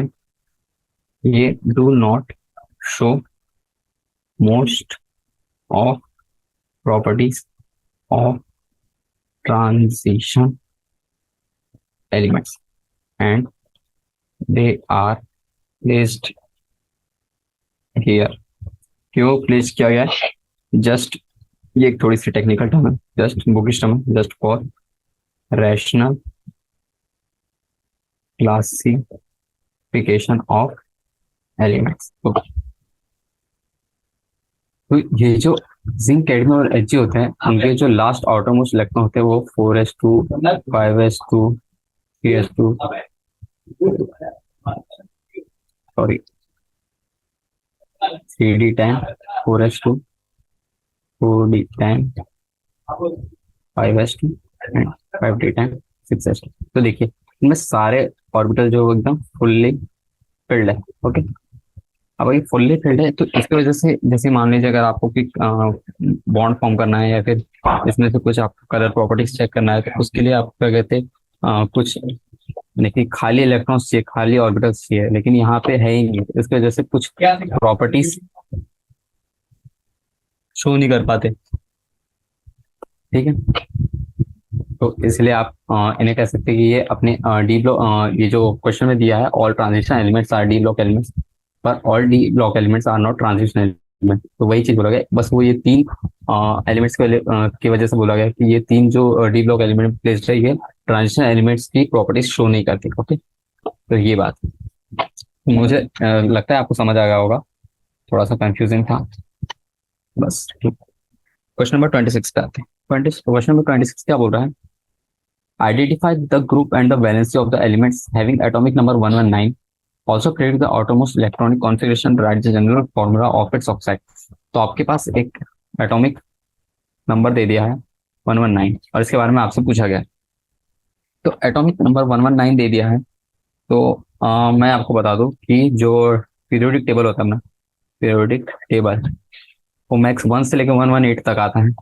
ये do not show most of properties of transition elements and they are placed here. क्यों प्लेस किया गया है? जस्ट, ये एक थोड़ी सी टेक्निकल टर्म है, जस्ट बुकिश टर्म है, just for rational classification of elements. तो ये जो जिंक, कैडमियम और एच होते हैं उनके जो लास्ट आउटरमोस्ट इलेक्ट्रॉन होते हैं वो 4s2, 5s2, 3s2, sorry 3D10 4s2, 4D10 5s2 and 5D10 6s2। तो देखिए इनमें सारे ऑर्बिटल जो एकदम फुल्ली फिल्ड है। ओके, अब ये फुल्ली फिल्ड है तो इसकी वजह से, जैसे मान लीजिए अगर आपको कि बॉन्ड फॉर्म करना है या फिर इसमें से कुछ आपको कलर प्रॉपर्टीज चेक करना है तो उसके लिए आप क्या कहते हैं, कुछ देखिए खाली इलेक्ट्रॉन्स चाहिए, खाली ऑर्बिटल्स चाहिए, लेकिन यहाँ पे है ही नहीं, इसकी वजह से कुछ प्रॉपर्टीज शो नहीं कर पाते। ठीक है, तो इसलिए आप इन्हें कह सकते हैं कि ये अपने डी ब्लॉक, ये जो क्वेश्चन में दिया है, all transition elements are D block elements, पर all D block elements are not transition element. तो वही चीज बोला गया, बस वो ये तीन एलिमेंट्स की वजह से बोला गया कि ये तीन जो डी ब्लॉक एलिमेंट प्लेस्ड है, ये ट्रांजिशन एलिमेंट्स की प्रॉपर्टीज शो नहीं करती। ओके, तो ये बात मुझे लगता है आपको समझ आ गया होगा, थोड़ा सा कंफ्यूजिंग था बस। ठीक, क्वेश्चन नंबर 26 पे आते हैं। 20 क्वेश्चन नंबर 26 क्या बोल रहा है? Identify the group and the valency of the elements having atomic number 119. Also predict the outermost electronic configuration, write the general formula of its oxide. तो आपके पास एक एटॉमिक नंबर दे दिया है 119 और इसके बारे में आपसे पूछा गया है। तो एटॉमिक नंबर 119 दे दिया है, तो मैं आपको बता दूं कि जो पीरियोडिक टेबल होता है अपना, पीरियोडिक टेबल, वो मैक्स 1 से लेकर 118 तक आता है।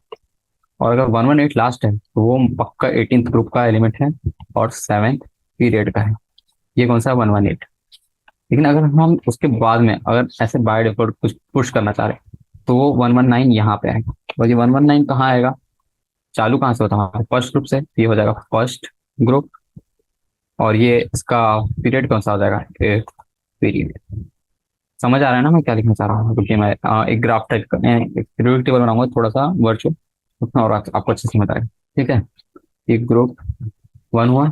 और अगर 118 लास्ट है तो वो पक्का 18th ग्रुप का एलिमेंट है और 7th पीरियड का है। ये कौन सा 118? लेकिन अगर हम उसके बाद में अगर ऐसे बाय डिफॉल्ट कुछ पुश करना चाह रहे हैं तो वो 119 यहाँ पे आएगा। और ये 119 कहाँ आएगा, चालू कहाँ से होता है? फर्स्ट ग्रुप से, ये हो जाएगा फर्स्ट ग्रुप। और ये इसका पीरियड कौन सा हो जाएगा? Eighth period. समझ आ रहा है ना मैं क्या लिखना चाह रहा हूँ? क्योंकि मैं एक ग्राफ टाइप पीरियोडिक टेबल बनाऊंगा थोड़ा सा वर्चुअल, उतना और आपको अच्छे से समझ आएगा। ठीक है, एक ग्रुप 1 हुआ,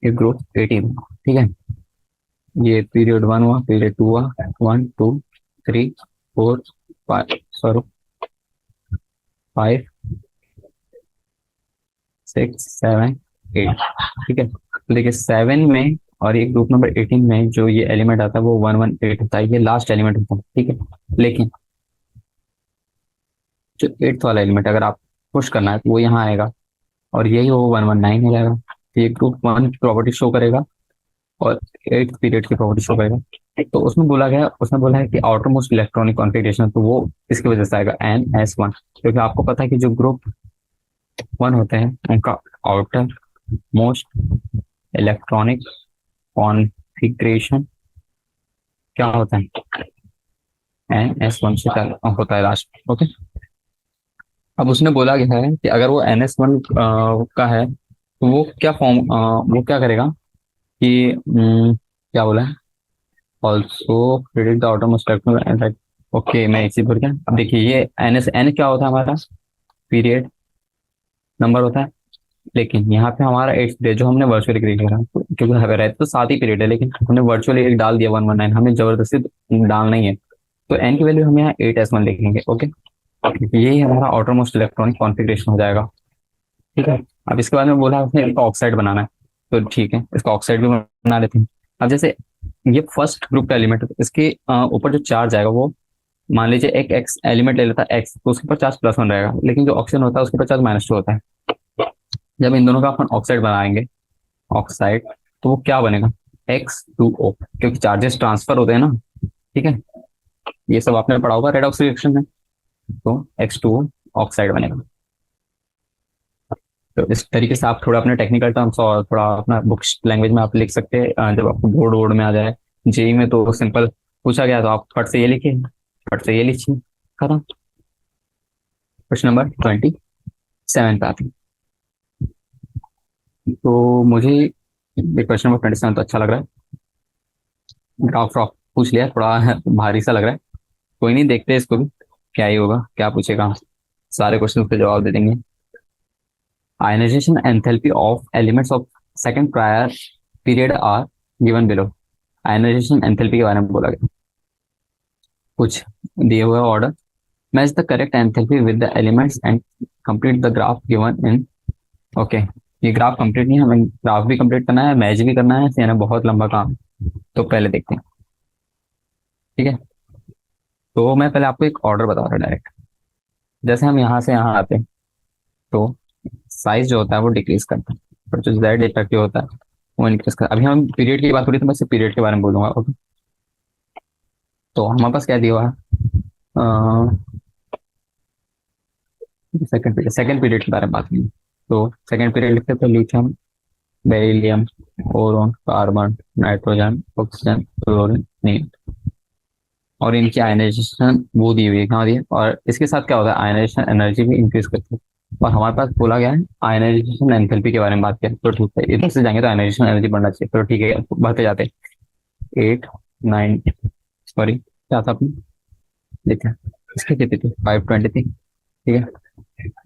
एक ग्रुप 18 हुआ। ठीक है, ये पीरियड 1 हुआ, पीरियड 2 हुआ, 1 2 3 4 5, सॉरी 5 6 7 8। ठीक है, तो देखिए 7 में और ये ग्रुप नंबर 18 में जो ये एलिमेंट आता है वो 118 होता है, ये लास्ट एलिमेंट होता है। ठीक है, लेकिन जो 8th वाला एलिमेंट अगर आप पुश करना है तो वो यहाँ आएगा और यही वो 119 हो जाएगा। तो ये ग्रुप 1 की प्रॉपर्टी शो करेगा और 8th पीरियड की प्रॉपर्टी शो करेगा। तो उसमें बोला गया, उसने बोला है कि आउटर मोस्ट इलेक्ट्रॉनिक कॉन्फ़िगरेशन, तो वो इसकी वजह से आएगा NS1, क्योंकि आपको पता है कि जो ग्रुप 1 होते हैं उनका आउटर मोस्ट इलेक्ट्रॉनिक कॉन्फ़िगरेशन क्या होता है? NS1 से होता है लास्ट। ओके, अब उसने बोला गया है कि अगर वो NS1 का है तो वो क्या फॉर्म, वो क्या करेगा कि क्या बोला है? Also predict the outermost electron. Okay, मैं इसी पर क्या, अब देखिए ये NS क्या होता है? हमारा पीरियड नंबर होता है, लेकिन यहाँ पे हमारा 8th पीरियड जो हमने वर्चुअली क्रिएट करा, क्योंकि रहते तो 7 ही पीरियड है, लेकिन हमने वर्चुअली एक डाल दिया 119, हमें जबरदस्ती डालना ही है। तो n की वैल्यू हम यहाँ 8S1 लिखेंगे। ओके, यही हमारा आउटर मोस्ट इलेक्ट्रॉनिक कॉन्फ़िगरेशन हो जाएगा। ठीक है, अब इसके बाद में बोला है उसने इसका ऑक्साइड बनाना है, तो ठीक है इसका ऑक्साइड भी बना लेते हैं। अब जैसे ये फर्स्ट ग्रुप का एलिमेंट है, तो इसके ऊपर जो चार्ज आएगा वो, मान लीजिए एक एक्स एलिमेंट ले लेता है एक्स, तो उसके ऊपर चार्ज +1 रहेगा, लेकिन जो ऑक्सीजन होता है उसके ऊपर चार्ज -2 होता है। जब इन दोनों का अपन ऑक्साइड बनाएंगे, ऑक्साइड, तो वो क्या बनेगा? X2O, क्योंकि चार्जेस ट्रांसफर होते हैं ना। ठीक है, ये सब आपने पढ़ा होगा रेडॉक्स रिएक्शन में, तो X2O ऑक्साइड बनेगा। तो इस तरीके से आप थोड़ा अपने टेक्निकल टर्म्स और थोड़ा अपना बुक्स लैंग्वेज में आप लिख सकते हैं, जब आपको बोर्ड वोर्ड में आ जाए। जेई में तो सिंपल पूछा गया तो आप फट से ये लिखिए, फट से ये लिखिए, खत्म। क्वेश्चन नंबर 27 पे आते हैं। तो मुझे ये क्वेश्चन नंबर 27 तो अच्छा लग रहा है, ग्राफ व्राफ पूछ लिया, थोड़ा भारी सा लग रहा है। कोई नहीं, देखते हैं इसको भी क्या ही होगा, क्या पूछेगा, सारे क्वेश्चन के जवाब दे देंगे। Ionization enthalpy of elements of second prior period are given below. Ionization enthalpy के बारे में बोला गया, कुछ दिए हुए order, match the correct enthalpy with the elements and complete the graph given in. Okay, ये ग्राफ कंप्लीट नहीं है, हमें ग्राफ भी कंप्लीट करना है, मैच भी करना है, यानी बहुत लंबा काम। तो पहले देखते हैं। ठीक है, तो मैं पहले आपको एक ऑर्डर बता रहा हूँ डायरेक्ट। जैसे हम यहाँ से यहाँ आते हैं तो साइज जो होता है वो डिक्रीज करता है, पर जो जेड इफेक्टिव होता है वो इंक्रीज करता है। अभी हम पीरियड की बात हो रही है तो मैं सिर्फ पीरियड के बारे में बोलूंगा। ओके, तो हमारे पास क्या दिया हुआ है? सेकंड पीरियड के बारे में बात करें तो सेकंड पीरियड लिखते तो lithium, beryllium, boron, carbon, nitrogen, oxygen, chlorine, neon. और इनकी आयनाइजेशन वो दी हुई है, कहाँ दी है, और इसके साथ क्या होता है, आयनाइजेशन एनर्जी भी इंक्रीज करती है। और हमारे पास बोला गया है आयनाइजेशन एंथैल्पी के बारे में बात करें तो ठीक है, इधर से जाएंगे तो आयनाइजेशन एनर्जी बढ़ना चाहिए, तो ठीक है बढ़ते जाते हैं। 8 9, सॉरी क्या था अपनी, देखते हैं इसकी कितनी थी, 520 थी, ठीक है।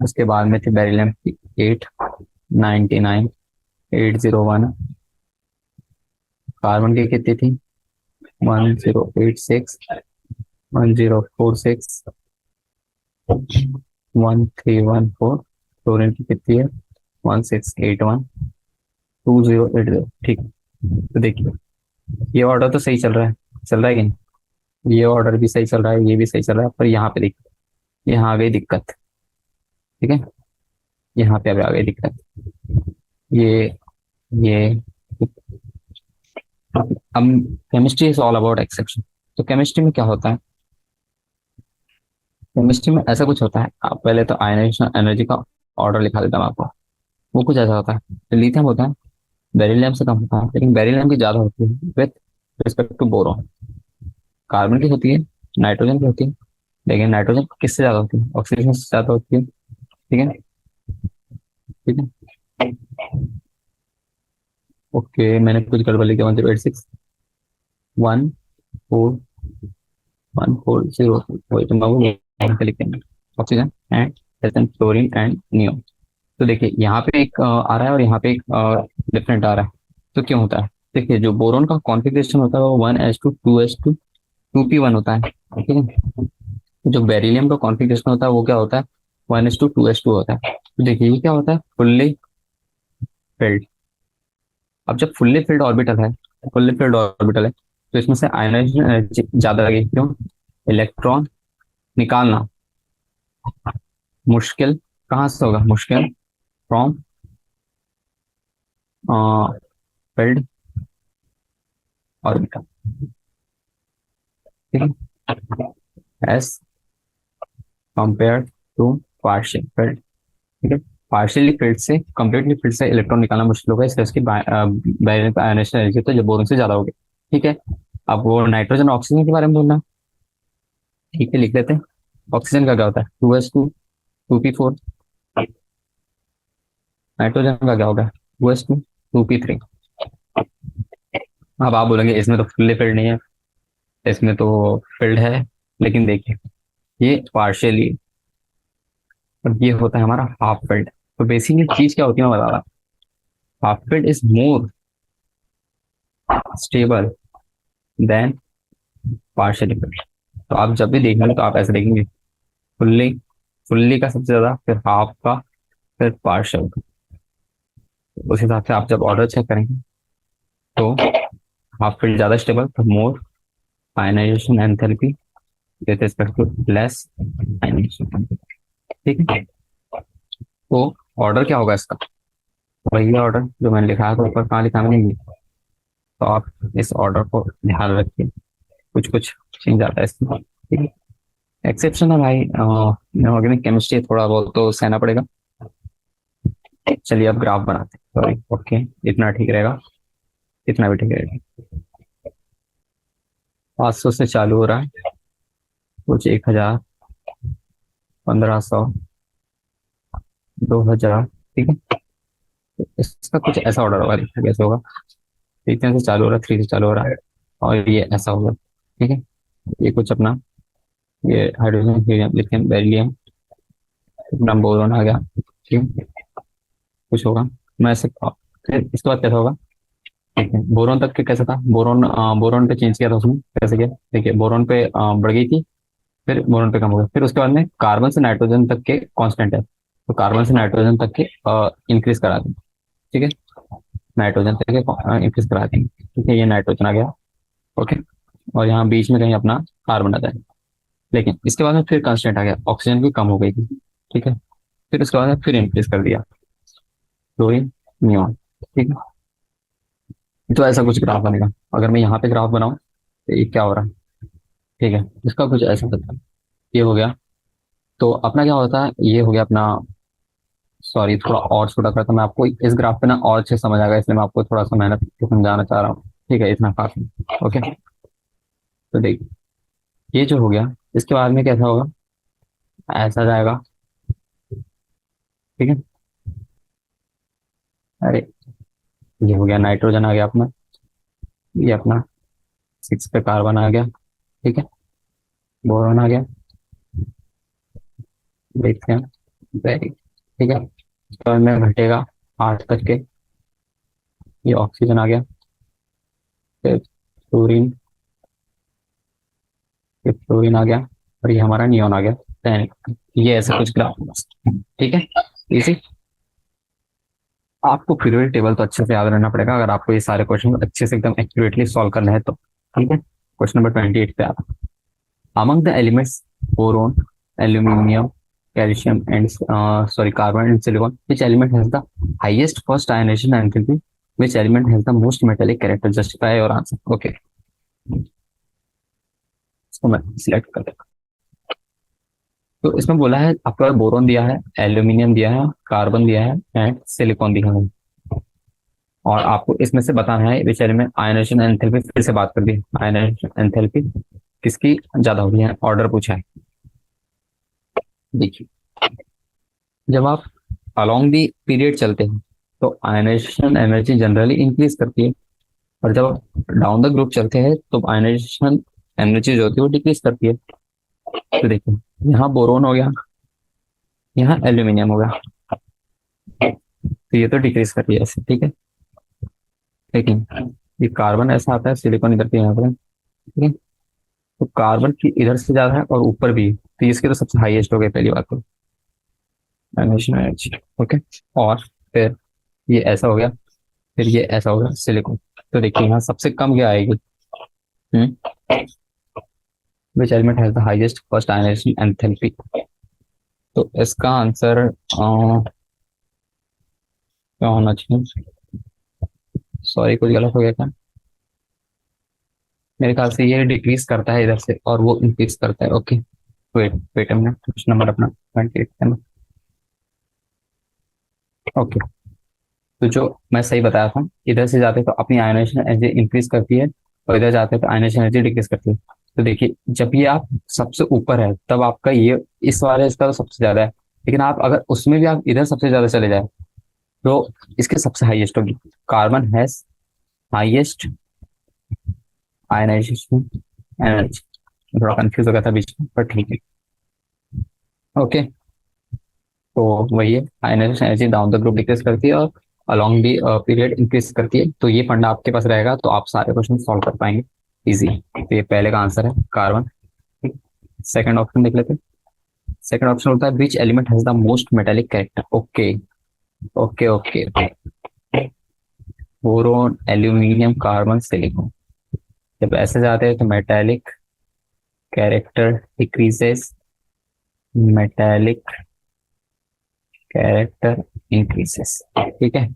उसके बाद में थी बेरिलियम की 899, 801। कार्बन की कितनी थी, 1086, 1046, 1314। क्लोरीन की कितनी है, 1681, 2080, ठीक है। तो देखिए ये ऑर्डर तो सही चल रहा है कि नहीं, ये ऑर्डर भी सही चल रहा है, ये भी सही चल रहा है, पर यहाँ पे देखिए, यहाँ आ गई दिक्कत, ठीक है। यहाँ पे अब आ गई दिक्कत, ये ये हम, chemistry is all about exception. तो केमिस्ट्री में क्या होता है, केमिस्ट्री में ऐसा कुछ होता है, आप पहले तो आयनाइजेशन एनर्जी का ऑर्डर लिखा देता हूँ आपको। वो कुछ ऐसा होता है, तो लिथियम होता है, बेरिलियम से कम होता है, लेकिन बेरिलियम की ज्यादा होती है with respect to boron. Carbon की होती है, नाइट्रोजन की होती है, लेकिन नाइट्रोजन किससे ज्यादा होती है, ऑक्सीजन से ज्यादा होती है, ठीक है। ठीक है, ओके मैंने कुछ गड़बड़ लिखा, 1086, 1410, वही तो मैं वो लिखे oxygen and chlorine and neon. तो देखिए यहाँ पे एक आ रहा है और यहाँ पे एक डिफरेंट आ रहा है, तो क्यों होता है, देखिए जो बोरोन का कॉन्फ़िगरेशन होता है वो 1s2 2s2 2p1 होता है, ठीक है। जो बेरिलियम का कॉन्फ़िगरेशन होता है वो क्या होता है, 1s2 2s2 होता है। तो देखिए ये क्या होता है, फुल्ली फिल्ड। अब जब फुल्ली फिल्ड ऑर्बिटल है तो इसमें से आयनाइजेशन एनर्जी ज्यादा लगेगी, क्यों, इलेक्ट्रॉन निकालना मुश्किल, कहाँ से होगा, मुश्किल फ्रॉम फिल्ड ऑर्बिटल, ठीक है, as compare to partial filled, ठीक है। पार्शियली फिल्ड से कंप्लीटली फिल्ड से इलेक्ट्रॉन निकालना मुश्किल होगा, इसलिए उसकी बैरियर पे आयनाइजेशन एनर्जी तो जो बोरॉन से ज्यादा होगी, ठीक है। अब वो नाइट्रोजन ऑक्सीजन के बारे में बोलना, ठीक है लिख लेते हैं। ऑक्सीजन का क्या होता है, 2s2 2p4, नाइट्रोजन का क्या होगा, 2s2 2p3। अब आप बोलेंगे इसमें तो फुल्ली फिल्ड नहीं है, इसमें तो फिल्ड है, लेकिन देखिए ये पार्शियली, और ये होता है हमारा हाफ फिल्ड। तो बेसिकली चीज क्या होती है मैं बता रहा हूँ, half filled is more stable then partially field. तो आप जब भी देखेंगे तो आप ऐसे देखेंगे, फुल्ली, फुल्ली का सबसे ज्यादा, फिर हाफ का, फिर पार्शियल का। उस हिसाब से आप जब ऑर्डर चेक करेंगे तो हाफ फील्ड ज्यादा स्टेबल, तो more ionisation enthalpy with respect to less ionisation, ठीक है। तो ऑर्डर क्या होगा इसका, वही ऑर्डर जो मैंने लिखा है, तो ऊपर कहाँ लिखा मैंने, तो आप इस ऑर्डर को ध्यान रखिए, कुछ कुछ चेंज आता है इसमें, ठीक है। एक्सेप्शन है भाई, ऑर्गेनिक केमिस्ट्री थोड़ा बहुत तो सहना पड़ेगा। चलिए अब ग्राफ बनाते हैं, सॉरी, ओके इतना ठीक रहेगा, इतना भी ठीक रहेगा। 500 से चालू हो रहा है, कुछ 1000, 1500, 2000, ठीक है। तो इसका कुछ ऐसा ऑर्डर होगा, देखिए कैसे होगा, इतने से चालू हो रहा है, 3 से चालू हो रहा है, और ये ऐसा होगा, ठीक है। ये कुछ अपना, ये हाइड्रोजन, हीलियम, लिथियम, बेरिलियम, अपना बोरॉन आ गया, ठीक है। कुछ होगा, मैं ऐसे, फिर इसके बाद कैसा होगा, ठीक है। बोरॉन तक के कैसा था, बोरॉन पे चेंज किया था उसने, कैसे किया, देखिए बोरॉन पे बढ़ गई थी, फिर बोरॉन पे कम हो गया, फिर उसके बाद में कार्बन से नाइट्रोजन तक के कांस्टेंट है, तो कार्बन से नाइट्रोजन तक के इंक्रीज करा दें, ठीक है। नाइट्रोजन तक के इंक्रीज करा देंगे, ठीक है, ये नाइट्रोजन आ गया, ओके। और यहाँ बीच में कहीं अपना कार्बन आ जाए, लेकिन इसके बाद में फिर कांस्टेंट आ गया, ऑक्सीजन भी कम हो गई थी, ठीक है। फिर उसके बाद में फिर इंक्रीज कर दिया, क्लोरीन, नियॉन, ठीक है। तो ऐसा कुछ ग्राफ बनेगा, अगर मैं यहाँ पे ग्राफ बनाऊं तो ये क्या हो रहा है, ठीक है, इसका कुछ ऐसा होता है, ये हो गया। तो अपना क्या होता है, ये हो गया अपना सॉरी थोड़ा और छोटा करता मैं आपको इस ग्राफ पे ना और अच्छे समझ आएगा, इसलिए मैं आपको थोड़ा सा मेहनत से समझाना चाह रहा हूँ। ठीक है, इतना काफी। ओके, तो देखिए ये जो हो गया, इसके बाद में कैसा होगा, ऐसा जाएगा। ठीक है, अरे ये हो गया, नाइट्रोजन आ गया अपना, ये अपना 6 पे कार्बन आ गया। ठीक है, बोरॉन आ गया, लिथियम, बेरिक। ठीक है, तो में घटेगा 8 तक के, ये ऑक्सीजन आ गया, फिर फ्लोरीन, फिर फ्लोरीन आ गया, और ये हमारा नियोन आ गया। ये ऐसे कुछ ग्राफ। ठीक है, इसी आपको पीरियोडिक टेबल तो अच्छे से याद रहना पड़ेगा अगर आपको ये सारे क्वेश्चन अच्छे से एकदम एक्यूरेटली सॉल्व करना है तो। ठीक है, क्वेश्चन नंबर 28 पे आता है। Among the elements boron, aluminium, calcium and sorry carbon and silicon, which element has the highest first ionization enthalpy, which element has the most metallic character? Justify your answer. Okay, इसको मैं select कर देता। तो इसमें बोला है आपका boron दिया है, एल्यूमिनियम दिया है, कार्बन दिया है एंड सिलिकॉन दिया है, और आपको इसमें से बताना है विच एलिमेंट आयनाइजेशन एंथैल्पी। फिर से बात कर दी, आयनाइजेशन एंथैल्पी किसकी ज्यादा होगी है, ऑर्डर पूछा है। देखिए जब आप अलोंग दी पीरियड चलते हैं तो आयनाइजेशन एनर्जी जनरली इंक्रीज करती है, और जब आप डाउन द ग्रुप चलते हैं तो आयनाइजेशन एनर्जी जो होती है वो डिक्रीज करती है। तो देखिए यहाँ बोरोन हो गया, यहाँ एल्यूमिनियम हो गया, तो ये तो डिक्रीज कर रही है ऐसे। ठीक है, लेकिन ये कार्बन ऐसा आता है, सिलिकॉन इधर पे यहाँ पर है। ठीक है, तो कार्बन की इधर से ज्यादा है और ऊपर भी, तो इसके तो सबसे हाईएस्ट हो गई पहली बात तो एमिशन एनर्जी। ओके, और फिर ये ऐसा हो गया, फिर ये ऐसा हो गया सिलिकॉन। तो देखिए यहाँ सबसे कम क्या आएगी, which element has the highest first ionization enthalpy. तो इसका आंसर क्या होना चाहिए, सॉरी कुछ गलत हो गया क्या, मेरे ख्याल से ये डिक्रीज करता है इधर से और वो इंक्रीज करता है। ओके, वेट वेट हमने क्वेश्चन नंबर अपना 28 है ना। ओके, तो जो मैं सही बताया था, इधर से जाते तो अपनी आयनाइजेशन एनर्जी इंक्रीज करती है, और इधर जाते तो आयनाइजेशन एनर्जी डिक्रीज करती है। तो देखिए जब ये आप सबसे ऊपर है तब आपका ये इस वाले इसका तो सबसे ज्यादा है, लेकिन आप अगर उसमें भी आप इधर सबसे ज्यादा चले जाए तो इसके सबसे हाईएस्ट होगी। Carbon has highest ionization energy. थोड़ा कंफ्यूज हो गया था बीच में, पर ठीक है। ओके, तो वही है, ionization energy down the group decrease करती है और अलोंग दी पीरियड इंक्रीज करती है। तो ये फंडा आपके पास रहेगा तो आप सारे क्वेश्चन सॉल्व कर पाएंगे इजी। तो ये पहले का आंसर है कार्बन। सेकंड ऑप्शन देख लेते हैं। सेकंड ऑप्शन होता है विच element has the most metallic character. Okay okay okay, boron, aluminium, carbon, silicon. जब ऐसे जाते हैं तो metallic character decreases, metallic character increases. ठीक है,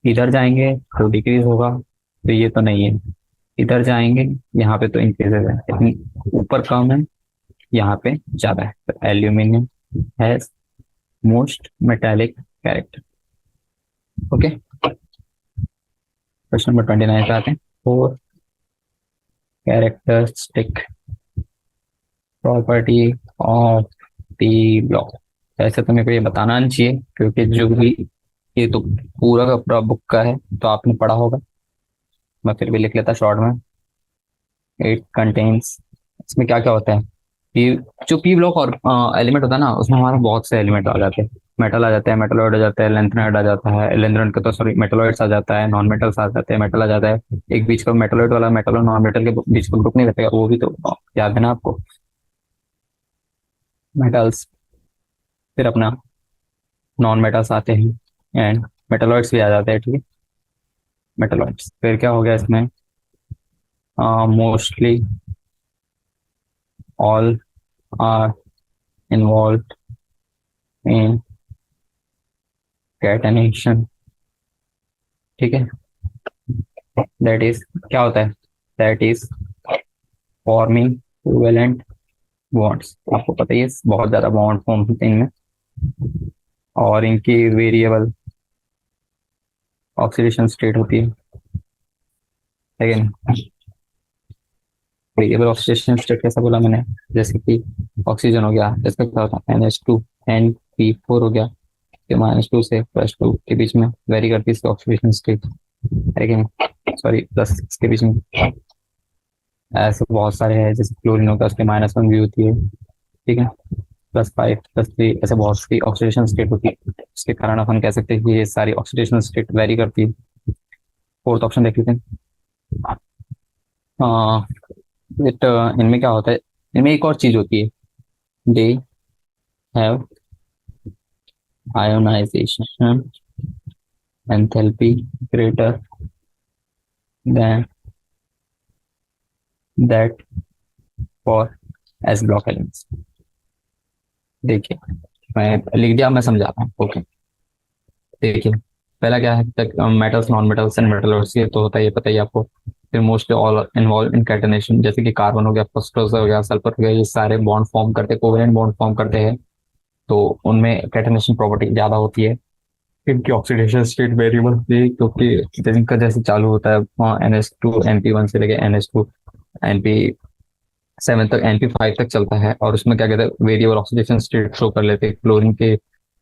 इधर जाएंगे तो डिक्रीज होगा, तो ये तो नहीं है। इधर जाएंगे यहाँ पे तो इंक्रीजेस है, लेकिन ऊपर कम है, यहाँ पे ज्यादा है। तो aluminium has most metallic character. Okay, question number 29 पे आते हैं। Four characteristic property of T block. ऐसे तो मेरे को ये बताना नहीं चाहिए क्योंकि जो भी ये तो पूरा का पूरा बुक का है तो आपने पढ़ा होगा, मैं फिर भी लिख लेता शॉर्ट में। इट कंटेन्स, इसमें क्या क्या होता है, पी, जो पी ब्लॉक और एलिमेंट होता है ना उसमें हमारे बहुत से एलिमेंट आ जाते हैं। मेटल आ जाता है, मेटलॉइड आ जाता है, लेंथेनाइड आ जाता है, लेंथेनाइड का तो सॉरी मेटलॉइड्स आ जाता है, नॉन मेटल्स आ जाते हैं, मेटल आ जाता है। एक बीच का मेटलॉइड वाला मेटल और नॉन मेटल के बीच का ग्रुप नहीं रहता, वो भी तो याद है ना आपको, मेटल्स। फिर अपना नॉन मेटल्स आते हैं एंड मेटलॉइड्स भी आ जाते हैं। ठीक है, मेटलॉइड्स फिर क्या हो गया इसमें, mostly all are involve in catenation. ठीक है, दैट इज क्या होता है, that is forming covalent bonds. आपको पता ही है बहुत ज्यादा बॉन्ड फॉर्म होते हैं इनमें। और इनकी वेरिएबल ऑक्सीडेशन स्टेट होती है, लेकिन वेरिएबल ऑक्सीडेशन स्टेट कैसा बोला मैंने, जैसे कि ऑक्सीजन हो गया, इसका क्या होता है NH2 NP4 हो गया, कि -2 से +2 के बीच में वेरी करती है इसकी ऑक्सीडेशन स्टेट, लेकिन सॉरी प्लस के बीच में। ऐसे बहुत सारे हैं, जैसे क्लोरीन होगा उसके -1 भी होती है, ठीक है, +5 +3, ऐसे बहुत सी ऑक्सीडेशन स्टेट होती है, इसके कारण अपन कह सकते हैं कि ये सारी ऑक्सीडेशन स्टेट वेरी करती है। फोर्थ ऑप्शन देख लेते हैं। हाँ, इनमें क्या होता है, इनमें एक और चीज होती है, they have ionisation enthalpy greater than that for S block elements. देखिए, मैं लिख दिया, मैं समझाता हूँ, ओके। देखिए, पहला क्या है, तक मेटल्स नॉन मेटल्स एंड मेटलर्स, ये तो होता है, ये पता ही है आपको। फिर mostly all involve in catenation, जैसे कि कार्बन हो गया, फॉस्फोरस हो गया, सल्फर हो गया, ये सारे बॉन्ड फॉर्म करते हैं, कोवेलेंट बॉन्ड फॉर्म करते हैं, तो उनमें कैटनेशन प्रॉपर्टी ज्यादा होती है। इनकी ऑक्सीडेशन स्टेट वेरिएबल होती है, क्योंकि जिनका जैसे चालू होता है NH2 NP1 से लेके NH2 NP7 तक, NP5 तक चलता है, और उसमें क्या कहते हैं, वेरिएबल ऑक्सीडेशन स्टेट शो कर लेते हैं। क्लोरीन के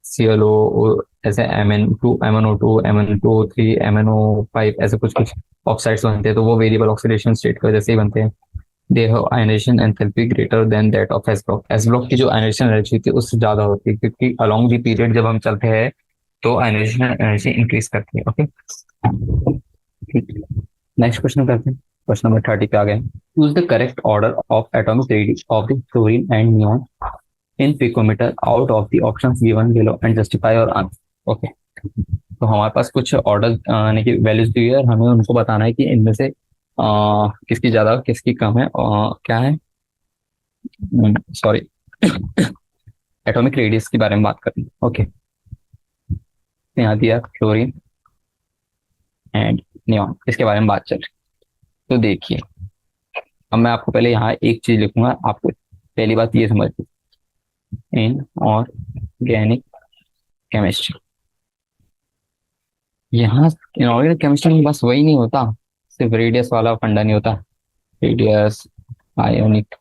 ClO, ऐसे MN2 MnO2 MN2O3 MnO5, ऐसे कुछ कुछ ऑक्साइड्स बनते हैं, तो वो वेरिएबल ऑक्सीडेशन स्टेट की वजह से ही बनते हैं। They have ionization enthalpy greater than that of S block. S block की जो आयनाइजेशन एनर्जी होती है उससे ज्यादा होती है, क्योंकि अलोंग द पीरियड जब हम चलते हैं तो आयनाइजेशन एनर्जी इंक्रीज करती है, ओके। नेक्स्ट क्वेश्चन करते हैं, क्वेश्चन नंबर 30 पे आ गए। Choose the correct order of atomic radius of the fluorine and neon in picometer out of the options given below and justify your answer, okay. तो हमारे पास कुछ ऑर्डर यानी कि वैल्यूज दी है, और हमें उनको बताना है कि इनमें से किसकी ज्यादा किसकी कम है, क्या है, सॉरी, एटॉमिक रेडियस के बारे में बात करनी है, ओके। यहाँ दिया क्लोरीन एंड नियॉन, इसके बारे में बात चल रही। तो देखिए, अब मैं आपको पहले यहाँ एक चीज लिखूंगा, आपको पहली बात ये समझ, इन ऑर्गेनिक केमिस्ट्री, यहाँ इनऑर्गेनिक केमिस्ट्री में बस वही नहीं होता, सिर्फ रेडियस वाला फंडा नहीं होता, रेडियस, आयोनिक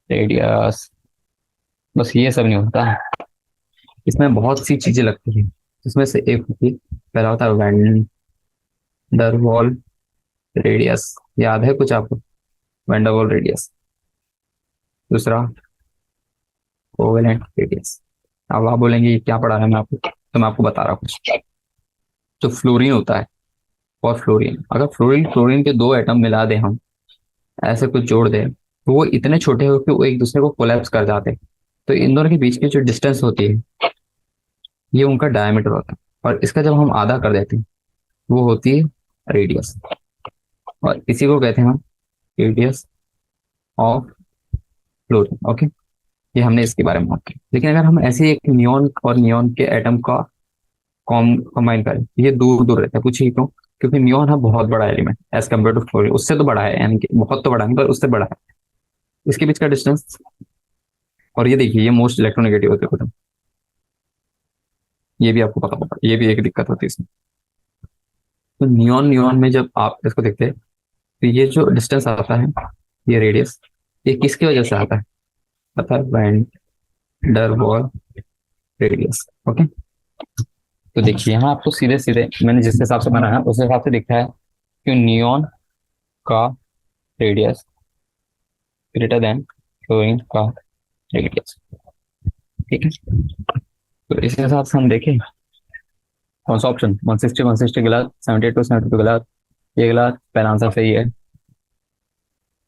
रेडियस, बस ये सब नहीं होता, इसमें बहुत सी चीजें लगती है। इसमें से एक होती है, पहला होता है वैंडरवाल रेडियस, याद है कुछ आपको, वैंडरवाल रेडियस। दूसरा कोवेलेंट रेडियस। अब आप बोलेंगे ये क्या पढ़ा है मैं आपको, तो मैं आपको बता रहा हूँ कुछ। जो फ्लोरीन होता है, और फ्लोरीन, अगर फ्लोरीन फ्लोरीन के दो एटम मिला दे हम, ऐसे कुछ जोड़ दे, तो वो इतने छोटे हो कि वो एक दूसरे को कोलैप्स कर जाते हैं। तो इन दोनों के बीच की जो डिस्टेंस होती है, ये उनका डायमीटर होता है, और इसका जब हम आधा कर देते हैं, वो होती है रेडियस, और इसी को कहते हैं हम रेडियस ऑफ फ्लोरीन, ओके। ये हमने इसके बारे में बात की। लेकिन अगर हम ऐसे एक नियॉन और नियॉन के एटम का कंबाइन करें, ये दूर दूर रहता है, पूछिए क्यों, क्योंकि नियॉन है बहुत बड़ा element as compare to fluorine, उससे तो बड़ा है, यानी कि बहुत तो बड़ा नहीं पर उससे बड़ा है, इसके बीच का डिस्टेंस। और ये देखिए, ये मोस्ट इलेक्ट्रोनेगेटिव होते हैं, ये भी आपको पता होगा, ये भी एक दिक्कत होती है इसमें। तो नियॉन नियॉन में जब आप इसको देखते हैं, तो ये जो डिस्टेंस आता है, ये रेडियस, ये किसकी वजह से आता है, पता है, वैन डर वाल रेडियस, ओके। तो देखिए, यहाँ आपको सीधे सीधे मैंने जिस हिसाब से बनाया उस हिसाब से दिखता है कि नियॉन का रेडियस ग्रेटर देन फ्लोरीन का रेडियस, ठीक है। तो इस हिसाब से हम देखें, कौन सा ऑप्शन, 160 160 गलत, 72 72 गलत, ये गलत, पहला आंसर सही है।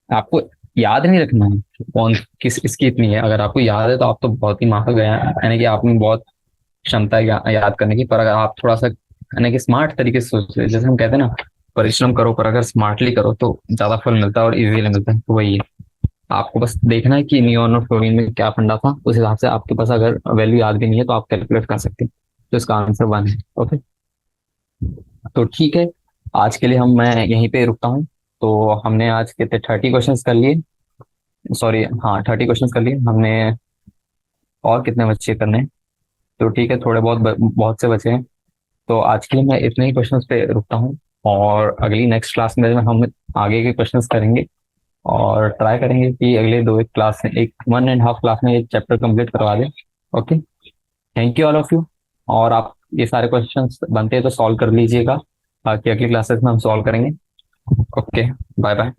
आपको याद नहीं रखना है कि कौन किस इसकी इतनी है, अगर आपको याद है तो आप तो बहुत ही माहिर गए हैं, यानी कि आप में बहुत क्षमता है याद करने की। पर अगर आप थोड़ा सा यानी कि स्मार्ट तरीके से सोच रहे, जैसे हम कहते हैं ना, परिश्रम करो पर अगर स्मार्टली करो तो ज्यादा फल मिलता है और इजीली मिलता है, तो वही है। आपको बस देखना है कि नियॉन और फ्लोरीन में क्या फंडा था, उस हिसाब से आपके पास अगर वैल्यू याद भी नहीं है तो आप कैलकुलेट कर सकते हैं। तो इसका आंसर 1 है, ओके। तो ठीक है, आज के लिए मैं यहीं पे रुकता हूँ। तो हमने आज कितने 30 क्वेश्चंस कर लिए, सॉरी हाँ 30 क्वेश्चंस कर लिए हमने, और कितने बच्चे करने हैं? तो ठीक है, थोड़े बहुत बहुत से बचे हैं। तो आज के लिए मैं इतने ही क्वेश्चंस पे रुकता हूँ, और अगली नेक्स्ट क्लास में हम आगे के क्वेश्चंस करेंगे, और ट्राई करेंगे कि अगले दो एक क्लास में, एक 1.5 क्लास में ये चैप्टर कंप्लीट करवा दें। Okay, thank you all of you. और आप ये सारे क्वेश्चंस बनते हैं तो सॉल्व कर लीजिएगा, बाकी अगली क्लासेस में हम सॉल्व करेंगे। Okay, bye bye.